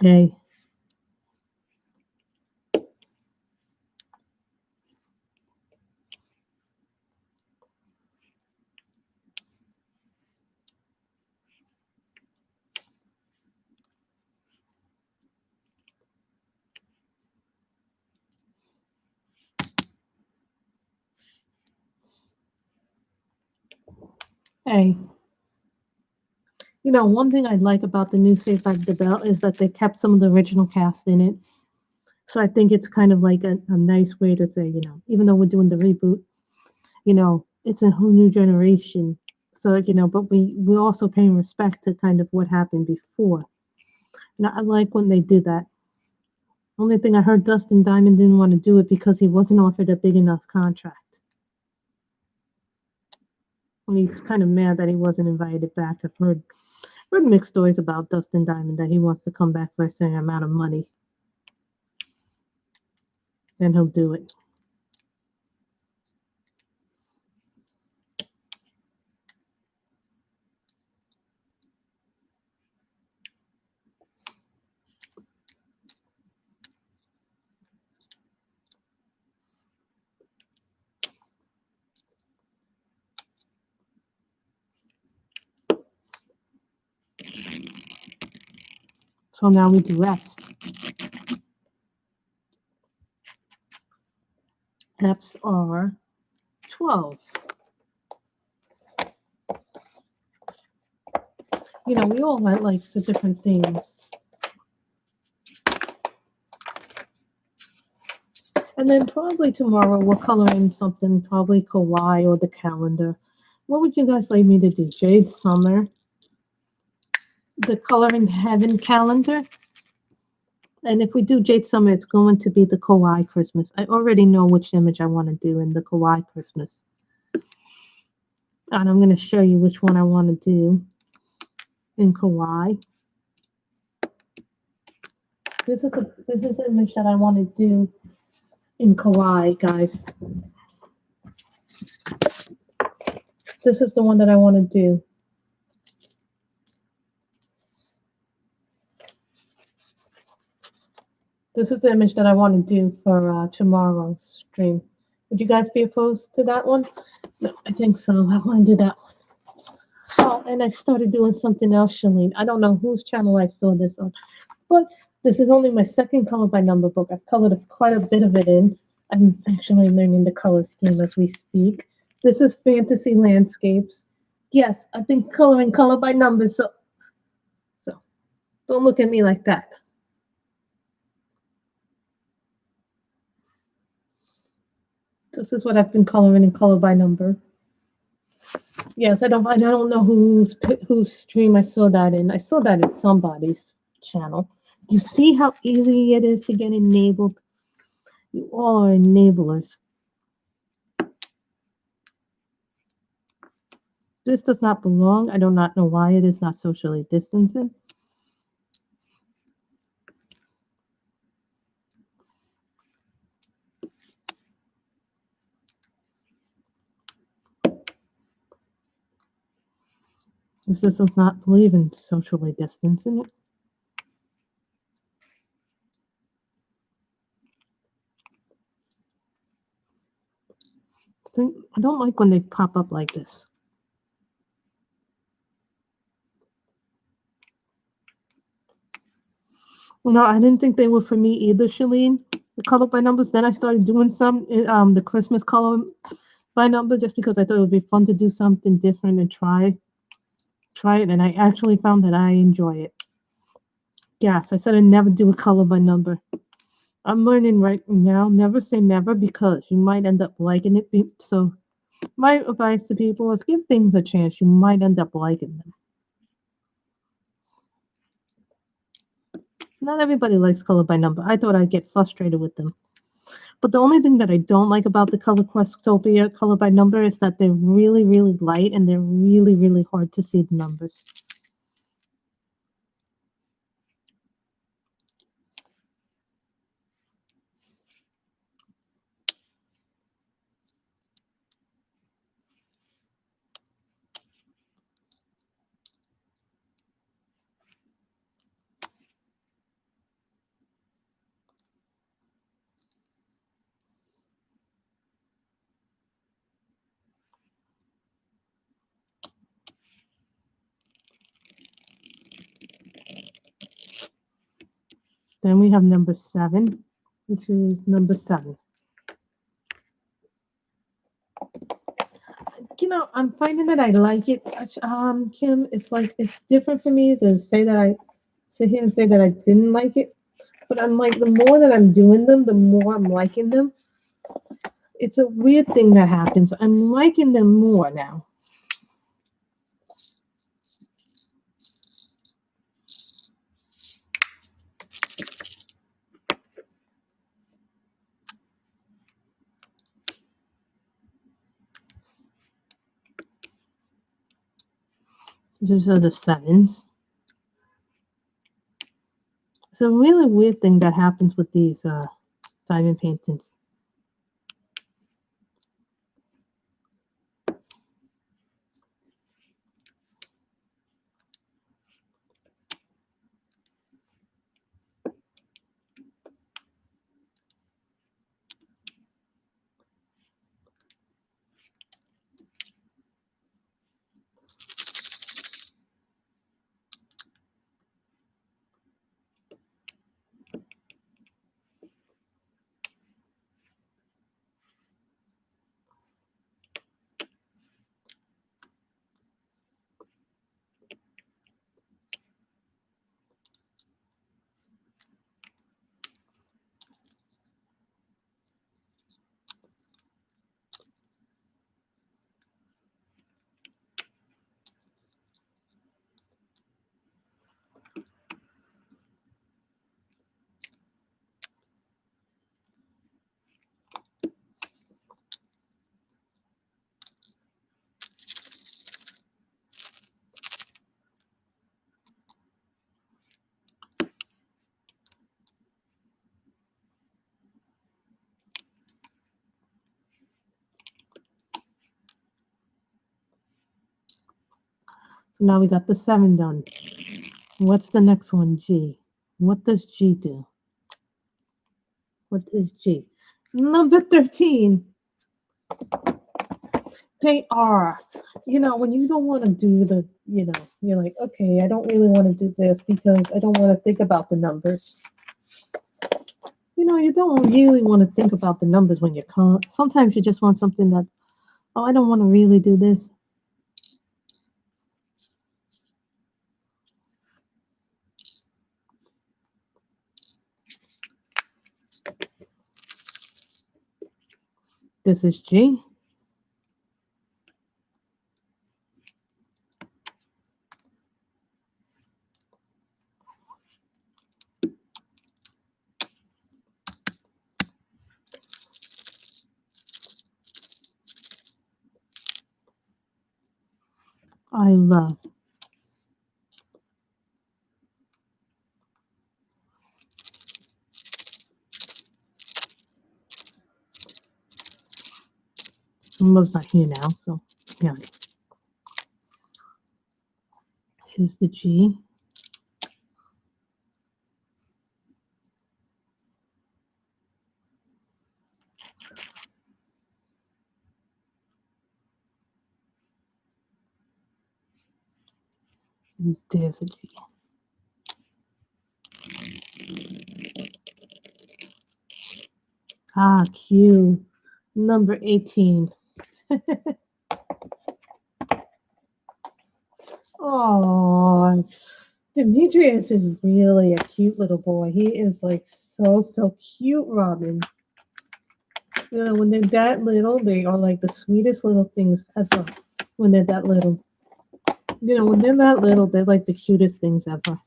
Speaker 1: Hey. Hey. You know, one thing I like about the new Saved by the Bell is that they kept some of the original cast in it. So I think it's kind of like a nice way to say, you know, even though we're doing the reboot, you know, it's a whole new generation. So, you know, but we're also paying respect to kind of what happened before. And I like when they do that. Only thing I heard, Dustin Diamond didn't want to do it because he wasn't offered a big enough contract. And he's kind of mad that he wasn't invited back. I've heard mixed stories about Dustin Diamond, that he wants to come back for a certain amount of money. Then he'll do it. So now we do F's. F's are 12. You know, we all like the different things. And then probably tomorrow we'll color in something, probably kawaii or the calendar. What would you guys like me to do? Jade Summer, the Color in Heaven calendar. And if we do Jade Summer, it's going to be the kawaii Christmas. I already know which image I want to do in the kawaii Christmas. And I'm going to show you which one I want to do in kawaii. This is the image that I want to do in kawaii, guys. This is the one that I want to do. This is the image that I want to do for tomorrow's stream. Would you guys be opposed to that one? No, I think so. I want to do that one. Oh, and I started doing something else, Shalene. I don't know whose channel I saw this on, but This is only my second color by number book. I've colored quite a bit of it in. I'm actually learning the color scheme as we speak. This is Fantasy Landscapes. Yes, I've been coloring color by numbers, so don't look at me like that. This is what I've been coloring in color by number. Yes, I don't know whose stream I saw that in. I saw that in somebody's channel. Do you see how easy it is to get enabled? You all are enablers. This does not belong. I do not know why it is not socially distancing. This does not believe in socially distancing. I don't like when they pop up like this. No, I didn't think they were for me either, Shalene. The color by numbers. Then I started doing some, the Christmas color by number, just because I thought it would be fun to do something different and try it. And I actually found that I enjoy it. Yes, I said I'd never do a color by number. I'm learning right now. Never say never, because you might end up liking it. So my advice to people is give things a chance. You might end up liking them. Not everybody likes color by number. I thought I'd get frustrated with them. But the only thing that I don't like about the Color Questopia color by number is that they're really, really light and they're really, really hard to see the numbers. Then we have number 7, which is number 7. You know, I'm finding that I like it. Kim, it's like it's different for me to say that I sit here and say that I didn't like it. But I'm like, the more that I'm doing them, the more I'm liking them. It's a weird thing that happens. I'm liking them more now. These are the 7s. It's a really weird thing that happens with these diamond paintings. So now we got the 7 done. What's the next one? G. What does G do? What is G? Number 13. They are. You know, when you don't want to do you're like, okay, I don't really want to do this because I don't want to think about the numbers. You don't really want to think about the numbers when you're sometimes you just want something that, oh, I don't want to really do this. This is G. I love. Mo's not here now, so yeah. Here's the G. There's a G. Ah, Q. Number 18. Oh, Demetrius is really a cute little boy. He is like so cute, Robin. When they're that little, they are like the sweetest little things ever. When they're that little. When they're that little, they're like the cutest things ever.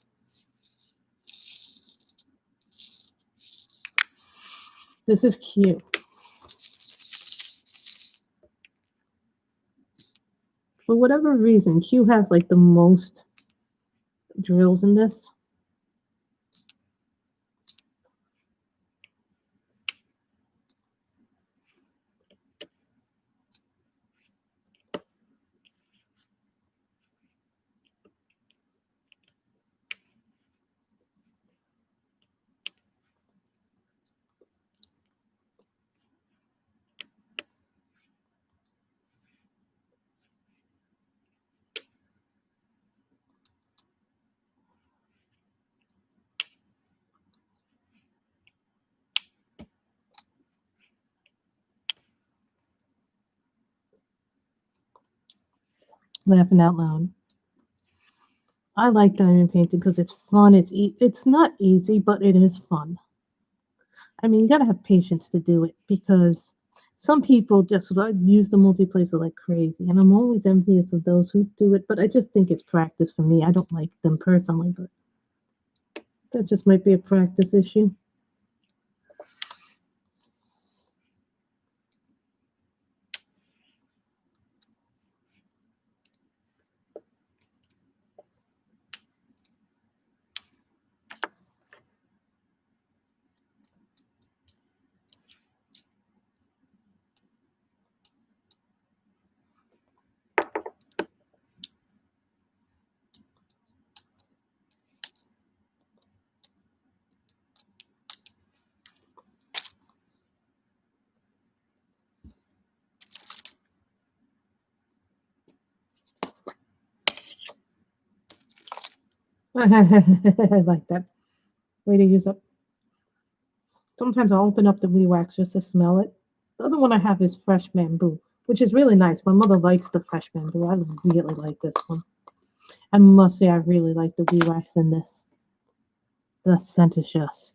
Speaker 1: This is cute. For whatever reason, Q has like the most drills in this. Laughing out loud. I like diamond painting because it's fun. It's not easy, but it is fun. I mean, you gotta have patience to do it because some people just use the multiplacer like crazy, and I'm always envious of those who do it. But I just think it's practice for me. I don't like them personally, but that just might be a practice issue. I like that way to use up. Sometimes I'll open up the WeeWax just to smell it. The other one I have is fresh bamboo, which is really nice. My mother likes the fresh bamboo. I really like this one. I must say I really like the WeeWax in this. The scent is just.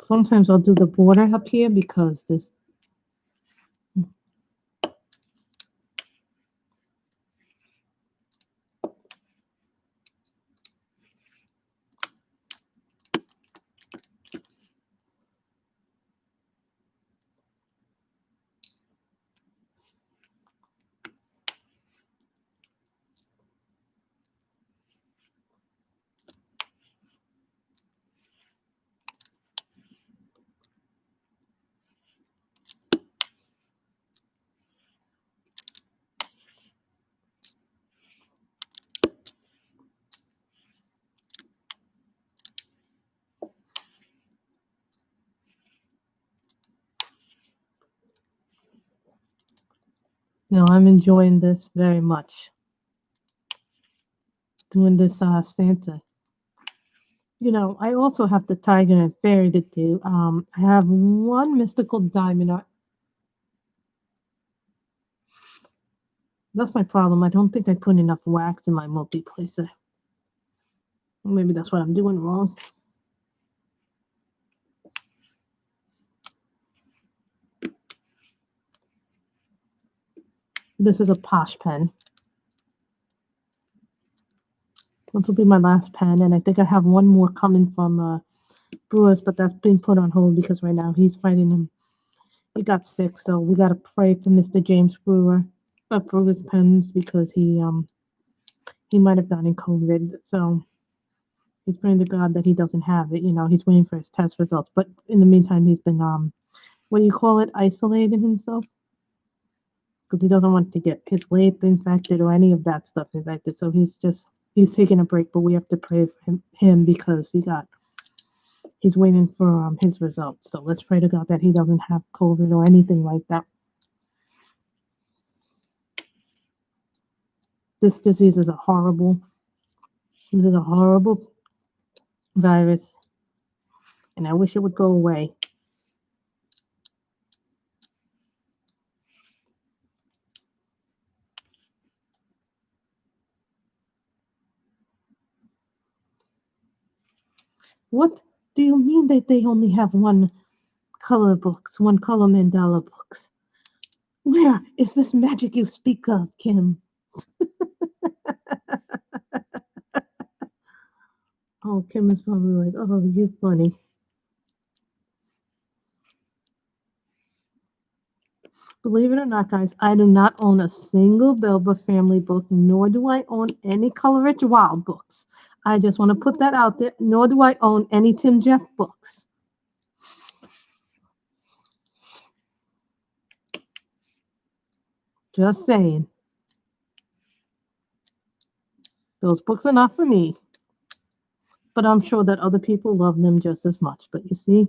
Speaker 1: Sometimes I'll do the border up here because this. No, I'm enjoying this very much. Doing this Santa. You know, I also have the tiger and fairy to do. I have one mystical diamond art. That's my problem. I don't think I put enough wax in my multi-placer. Maybe that's what I'm doing wrong. This is a Posh pen. This will be my last pen, and I think I have one more coming from Brewers, but that's been put on hold because right now he's fighting him. He got sick, so we gotta pray for Mr. James Brewer, Brewer's pens, because he might have gotten COVID. So he's praying to God that he doesn't have it. You know, he's waiting for his test results. But in the meantime, he's been what do you call it? Isolating himself because he doesn't want to get his lathe infected or any of that stuff infected. So he's taking a break. But we have to pray for him because he's waiting for his results. So let's pray to God that he doesn't have COVID or anything like that. This disease is a horrible virus, and I wish it would go away. What do you mean that they only have one color mandala books? Where is this magic you speak of, Kim? Oh, Kim is probably like, oh, you funny. Believe it or not, guys, I do not own a single Belba family book, nor do I own any Coleridge Wild books. I just want to put that out there, nor do I own any Tim Jeff books. Just saying. Those books are not for me. But I'm sure that other people love them just as much. But you see,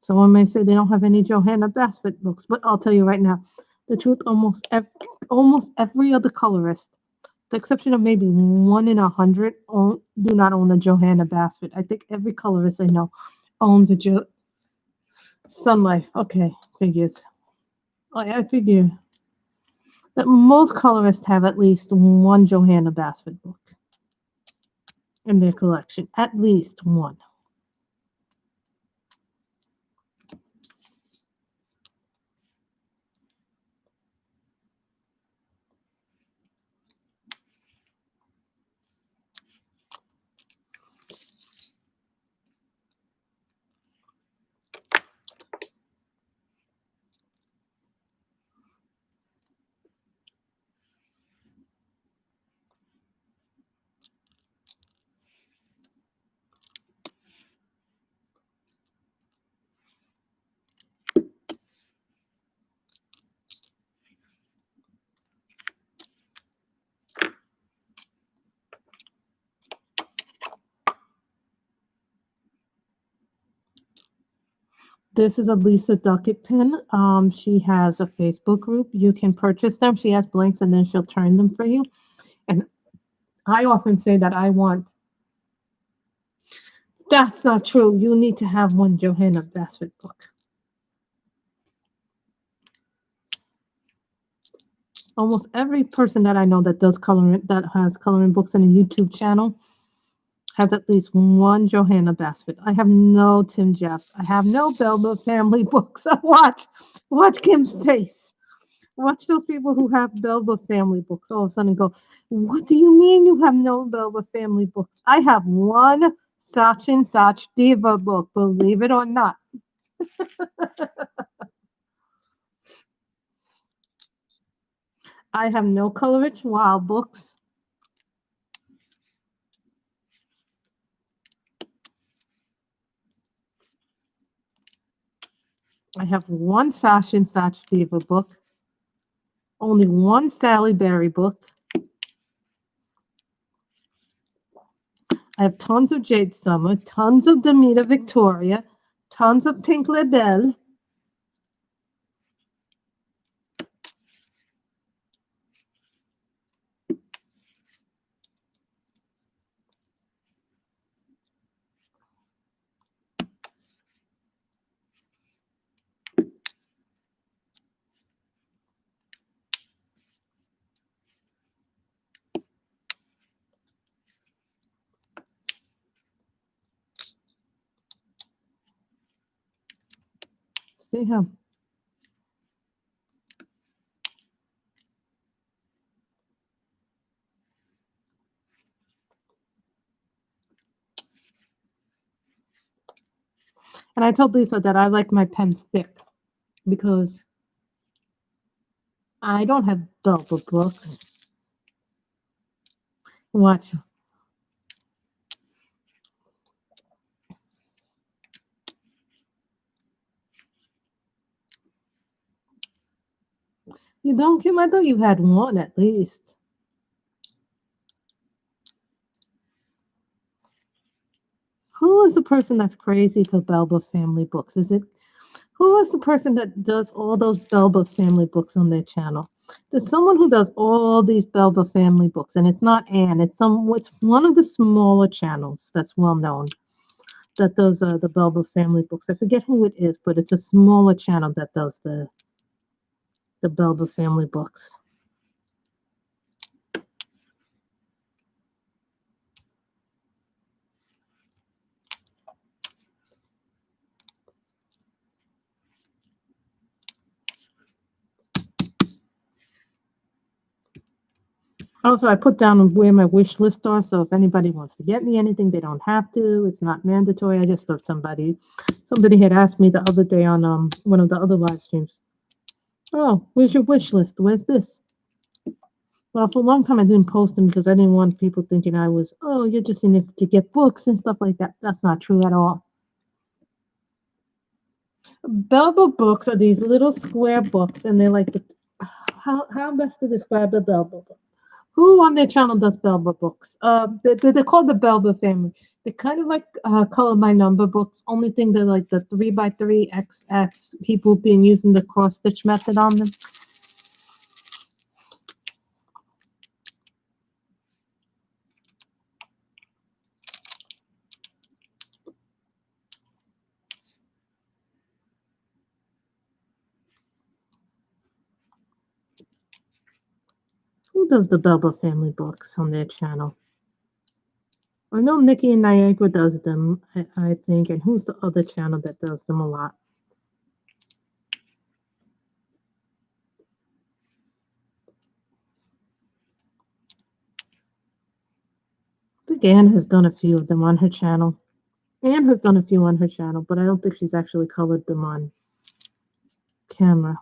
Speaker 1: someone may say they don't have any Johanna Basford books, but I'll tell you right now, the truth, almost every other colorist, the exception of maybe 1 in 100, do not own a Johanna Basford. I think every colorist I know owns a Sun Life. Okay, figures. I figure that most colorists have at least one Johanna Basford book in their collection. At least one. This is a Lisa Duckett pen. She has a Facebook group. You can purchase them. She has blanks and then she'll turn them for you. And I often say that I want. That's not true. You need to have one Johanna Basford book. Almost every person that I know that does coloring, that has coloring books in a YouTube channel, has at least one Johanna Basford. I have no Tim Jeffs. I have no Belma family books. Watch Kim's face. Watch those people who have Belva family books all of a sudden go, what do you mean you have no Belva family books? I have one Sachin Sach Diva book, believe it or not. I have no Coleridge Wild books. I have one Sachin Sach Diva book. Only one Sally Berry book. I have tons of Jade Summer, tons of Demita Victoria, tons of Pink Labelle. See how. And I told Lisa that I like my pens thick because I don't have Belva books. Watch. You don't, Kim? I thought you had one at least. Who is the person that's crazy for Belva family books? Is it who is the person that does all those Belva family books on their channel? There's someone who does all these Belva family books, and it's not Anne. It's one of the smaller channels that's well known that does the Belva family books. I forget who it is, but it's a smaller channel that does the Belva family books. Also, I put down where my wish list are, so if anybody wants to get me anything, they don't have to. It's not mandatory. I just thought somebody had asked me the other day on one of the other live streams. Oh, where's your wish list? Where's this? Well, for a long time I didn't post them because I didn't want people thinking I was, oh, you're just in it to get books and stuff like that. That's not true at all. Belva books are these little square books, and they're like how best to describe a Belva book? Who on their channel does Belva books? They're called the Belva family. They're kind of like color by number books. Only thing they're like the 3x3 XX. People been using the cross stitch method on them. Who does the Belva family books on their channel? I know Nikki and Niagara does them, I think. And who's the other channel that does them a lot? I think Anne has done a few of them on her channel. Anne has done a few on her channel, but I don't think she's actually colored them on camera.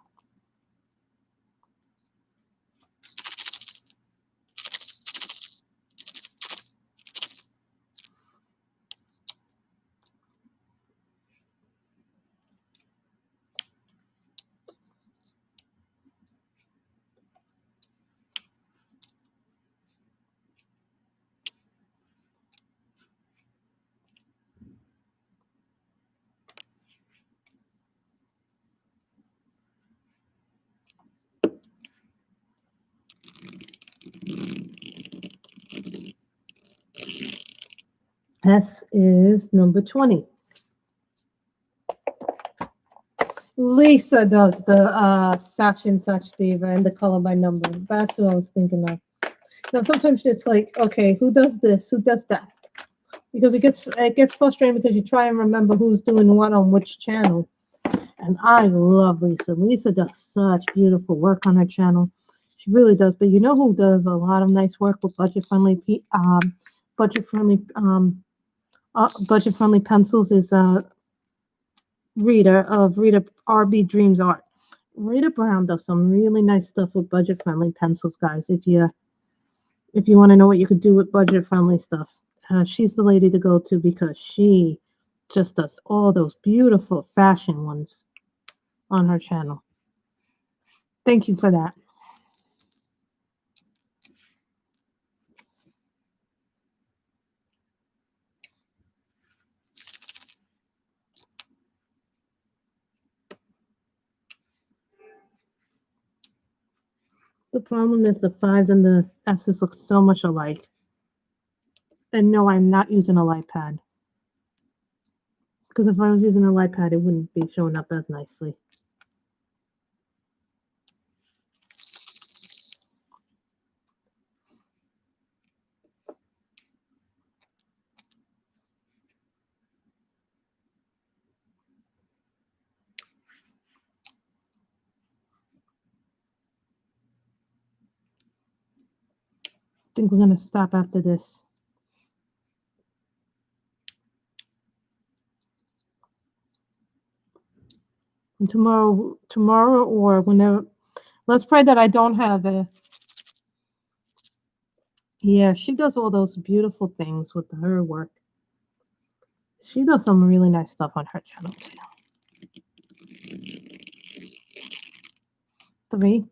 Speaker 1: S is number 20. Lisa does the such and such diva and the color by number. That's what I was thinking of. Now sometimes it's like, okay, who does this? Who does that? Because it gets frustrating because you try and remember who's doing what on which channel. And I love Lisa. Lisa does such beautiful work on her channel. She really does. But you know who does a lot of nice work with budget friendly pencils is Rita of Rita RB Dreams Art. Rita Brown does some really nice stuff with budget friendly pencils, guys. If you want to know what you could do with budget friendly stuff, she's the lady to go to because she just does all those beautiful fashion ones on her channel. Thank you for that. The problem is the 5s and the S's look so much alike. And no, I'm not using a light pad. Because if I was using a light pad, it wouldn't be showing up as nicely. think we're gonna stop after this. And tomorrow or whenever. Let's pray that I don't have a. Yeah, she does all those beautiful things with her work. She does some really nice stuff on her channel too. 3.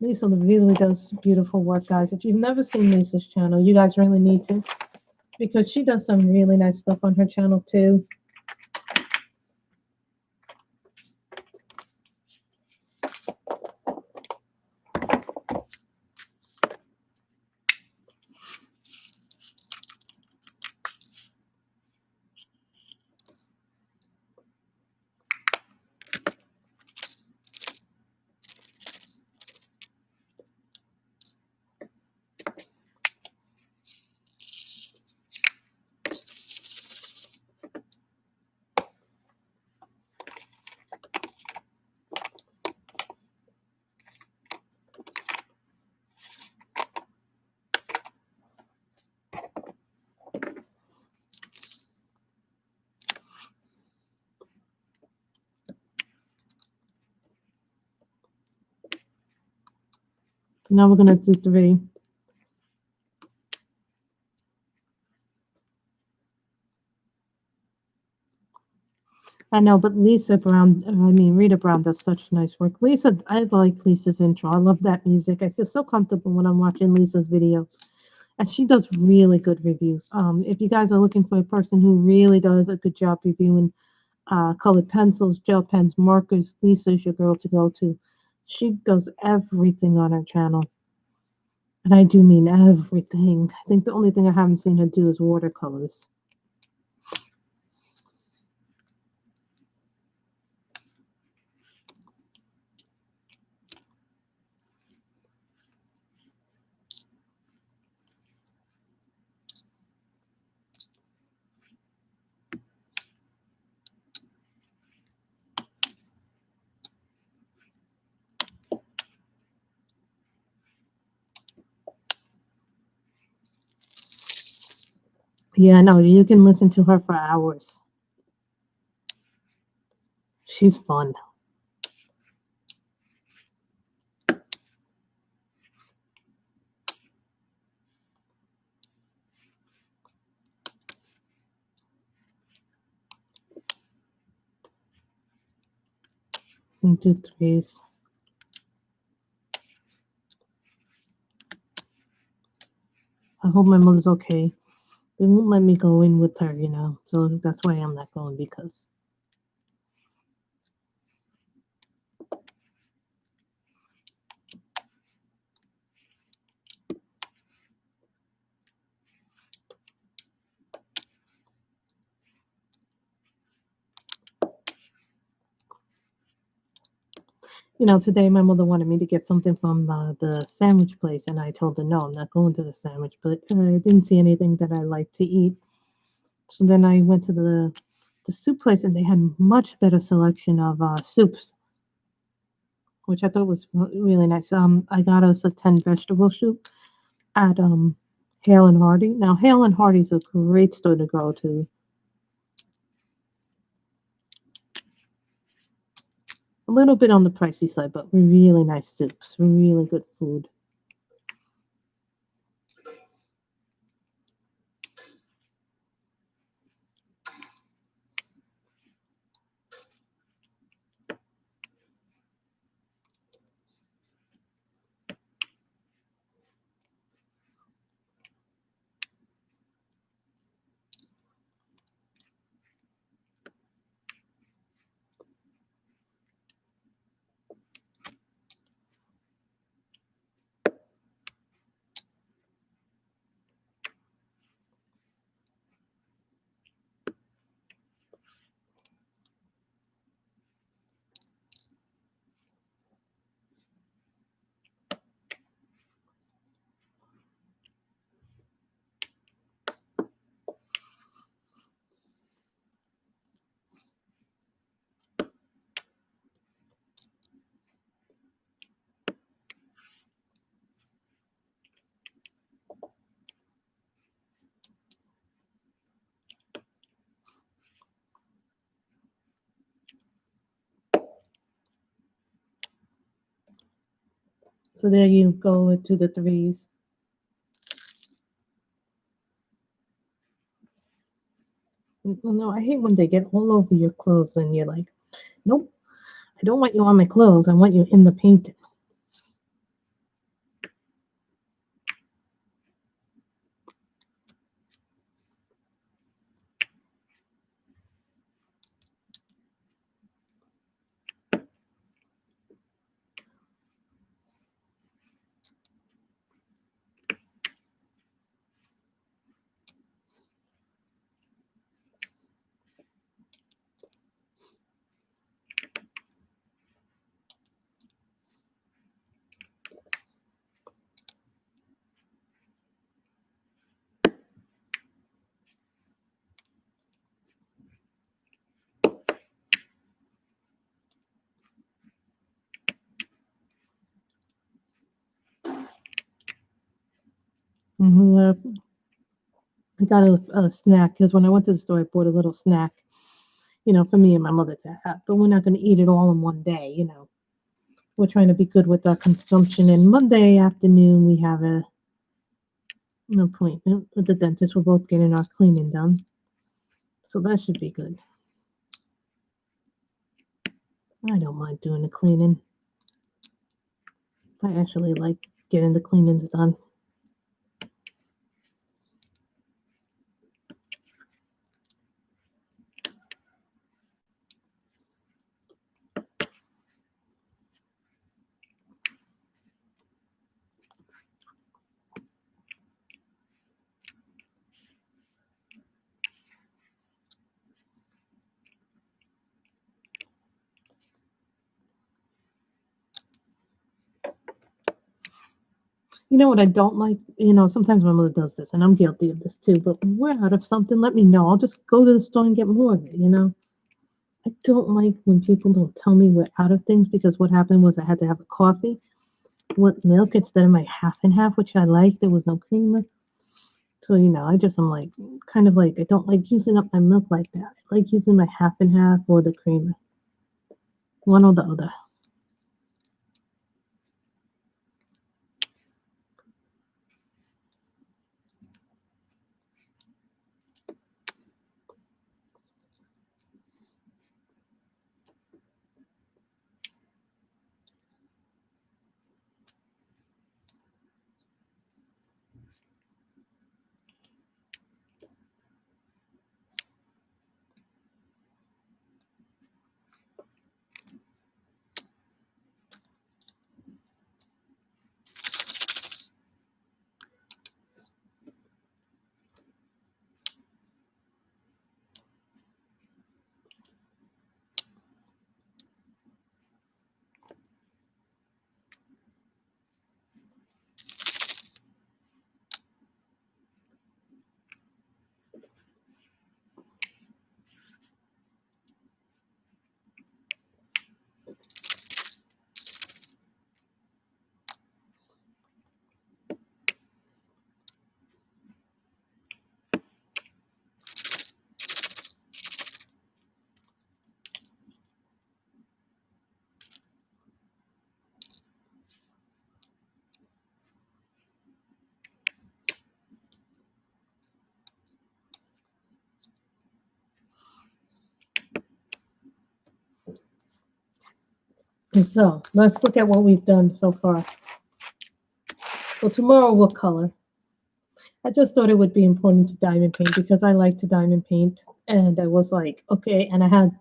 Speaker 1: Lisa really does beautiful work, guys. If you've never seen Lisa's channel, you guys really need to, because she does some really nice stuff on her channel too. Now we're gonna do 3. I know, but Lisa Brown, Rita Brown does such nice work. Lisa, I like Lisa's intro. I love that music. I feel so comfortable when I'm watching Lisa's videos. And she does really good reviews. If you guys are looking for a person who really does a good job reviewing colored pencils, gel pens, markers, Lisa's your girl to go to. She does everything on her channel. And I do mean everything. I think the only thing I haven't seen her do is watercolors. Yeah, no, you can listen to her for hours. She's fun. And do 3s. I hope my mother's okay. They won't let me go in with her, so that's why I'm not going, because today my mother wanted me to get something from the sandwich place, and I told her no, I'm not going to the sandwich, but I didn't see anything that I like to eat. So then I went to the soup place, and they had much better selection of soups, which I thought was really nice. I got us a 10 vegetable soup at Hale and Hardy. Now Hale and Hardy's a great store to go to. A little bit on the pricey side, but really nice soups, really good food. So there you go into the threes. No, I hate when they get all over your clothes and you're like, nope, I don't want you on my clothes. I want you in the painting. I got a snack because when I went to the store, I bought a little snack, for me and my mother to have. But we're not going to eat it all in one day. We're trying to be good with our consumption. And Monday afternoon, we have an appointment with the dentist. We're both getting our cleaning done. So that should be good. I don't mind doing the cleaning. I actually like getting the cleanings done. You know what I don't like? Sometimes my mother does this, and I'm guilty of this too, but when we're out of something, let me know. I'll just go to the store and get more of it, I don't like when people don't tell me we're out of things because what happened was I had to have a coffee with milk instead of my half and half, which I like. There was no creamer. So, I'm like, kind of like, I don't like using up my milk like that. I like using my half and half or the creamer. One or the other. And so let's look at what we've done so far. So tomorrow we'll color. I just thought it would be important to diamond paint because I like to diamond paint. And I was like, okay, and I had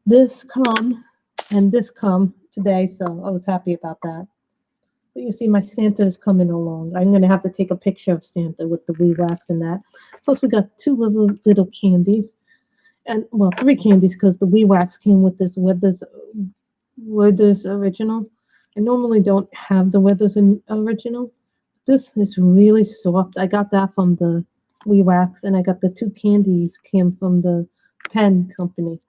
Speaker 1: this come and this come today, so I was happy about that. But you see, my Santa is coming along. I'm going to have to take a picture of Santa with the WeeWax and that. Plus, we got two little candies. And, well, three candies because the WeeWax came with this Withers original. I normally don't have the Withers original. This is really soft. I got that from the WeeWax, and I got the two candies came from the pen company.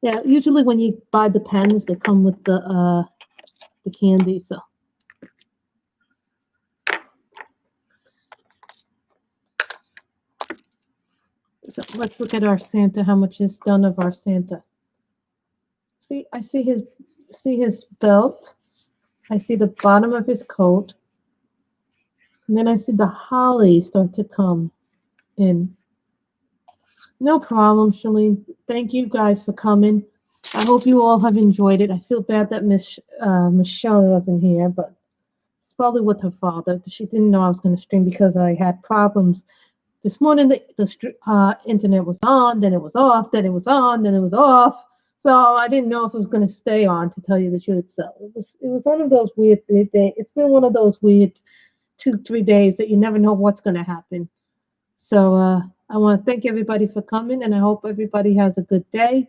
Speaker 1: Yeah, usually when you buy the pens, they come with the candy. So let's look at our Santa. How much is done of our Santa? See, I see his belt. I see the bottom of his coat. And then I see the holly start to come in. No problem, Shalene. Thank you guys for coming. I hope you all have enjoyed it. I feel bad that Michelle wasn't here, but it's probably with her father. She didn't know I was going to stream because I had problems. This morning, the internet was on, then it was off, then it was on, then it was off. So I didn't know if it was going to stay on, to tell you the truth. So it was one of those weird days. It's been one of those weird 2-3 days that you never know what's going to happen. So I want to thank everybody for coming, and I hope everybody has a good day.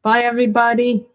Speaker 1: Bye, everybody.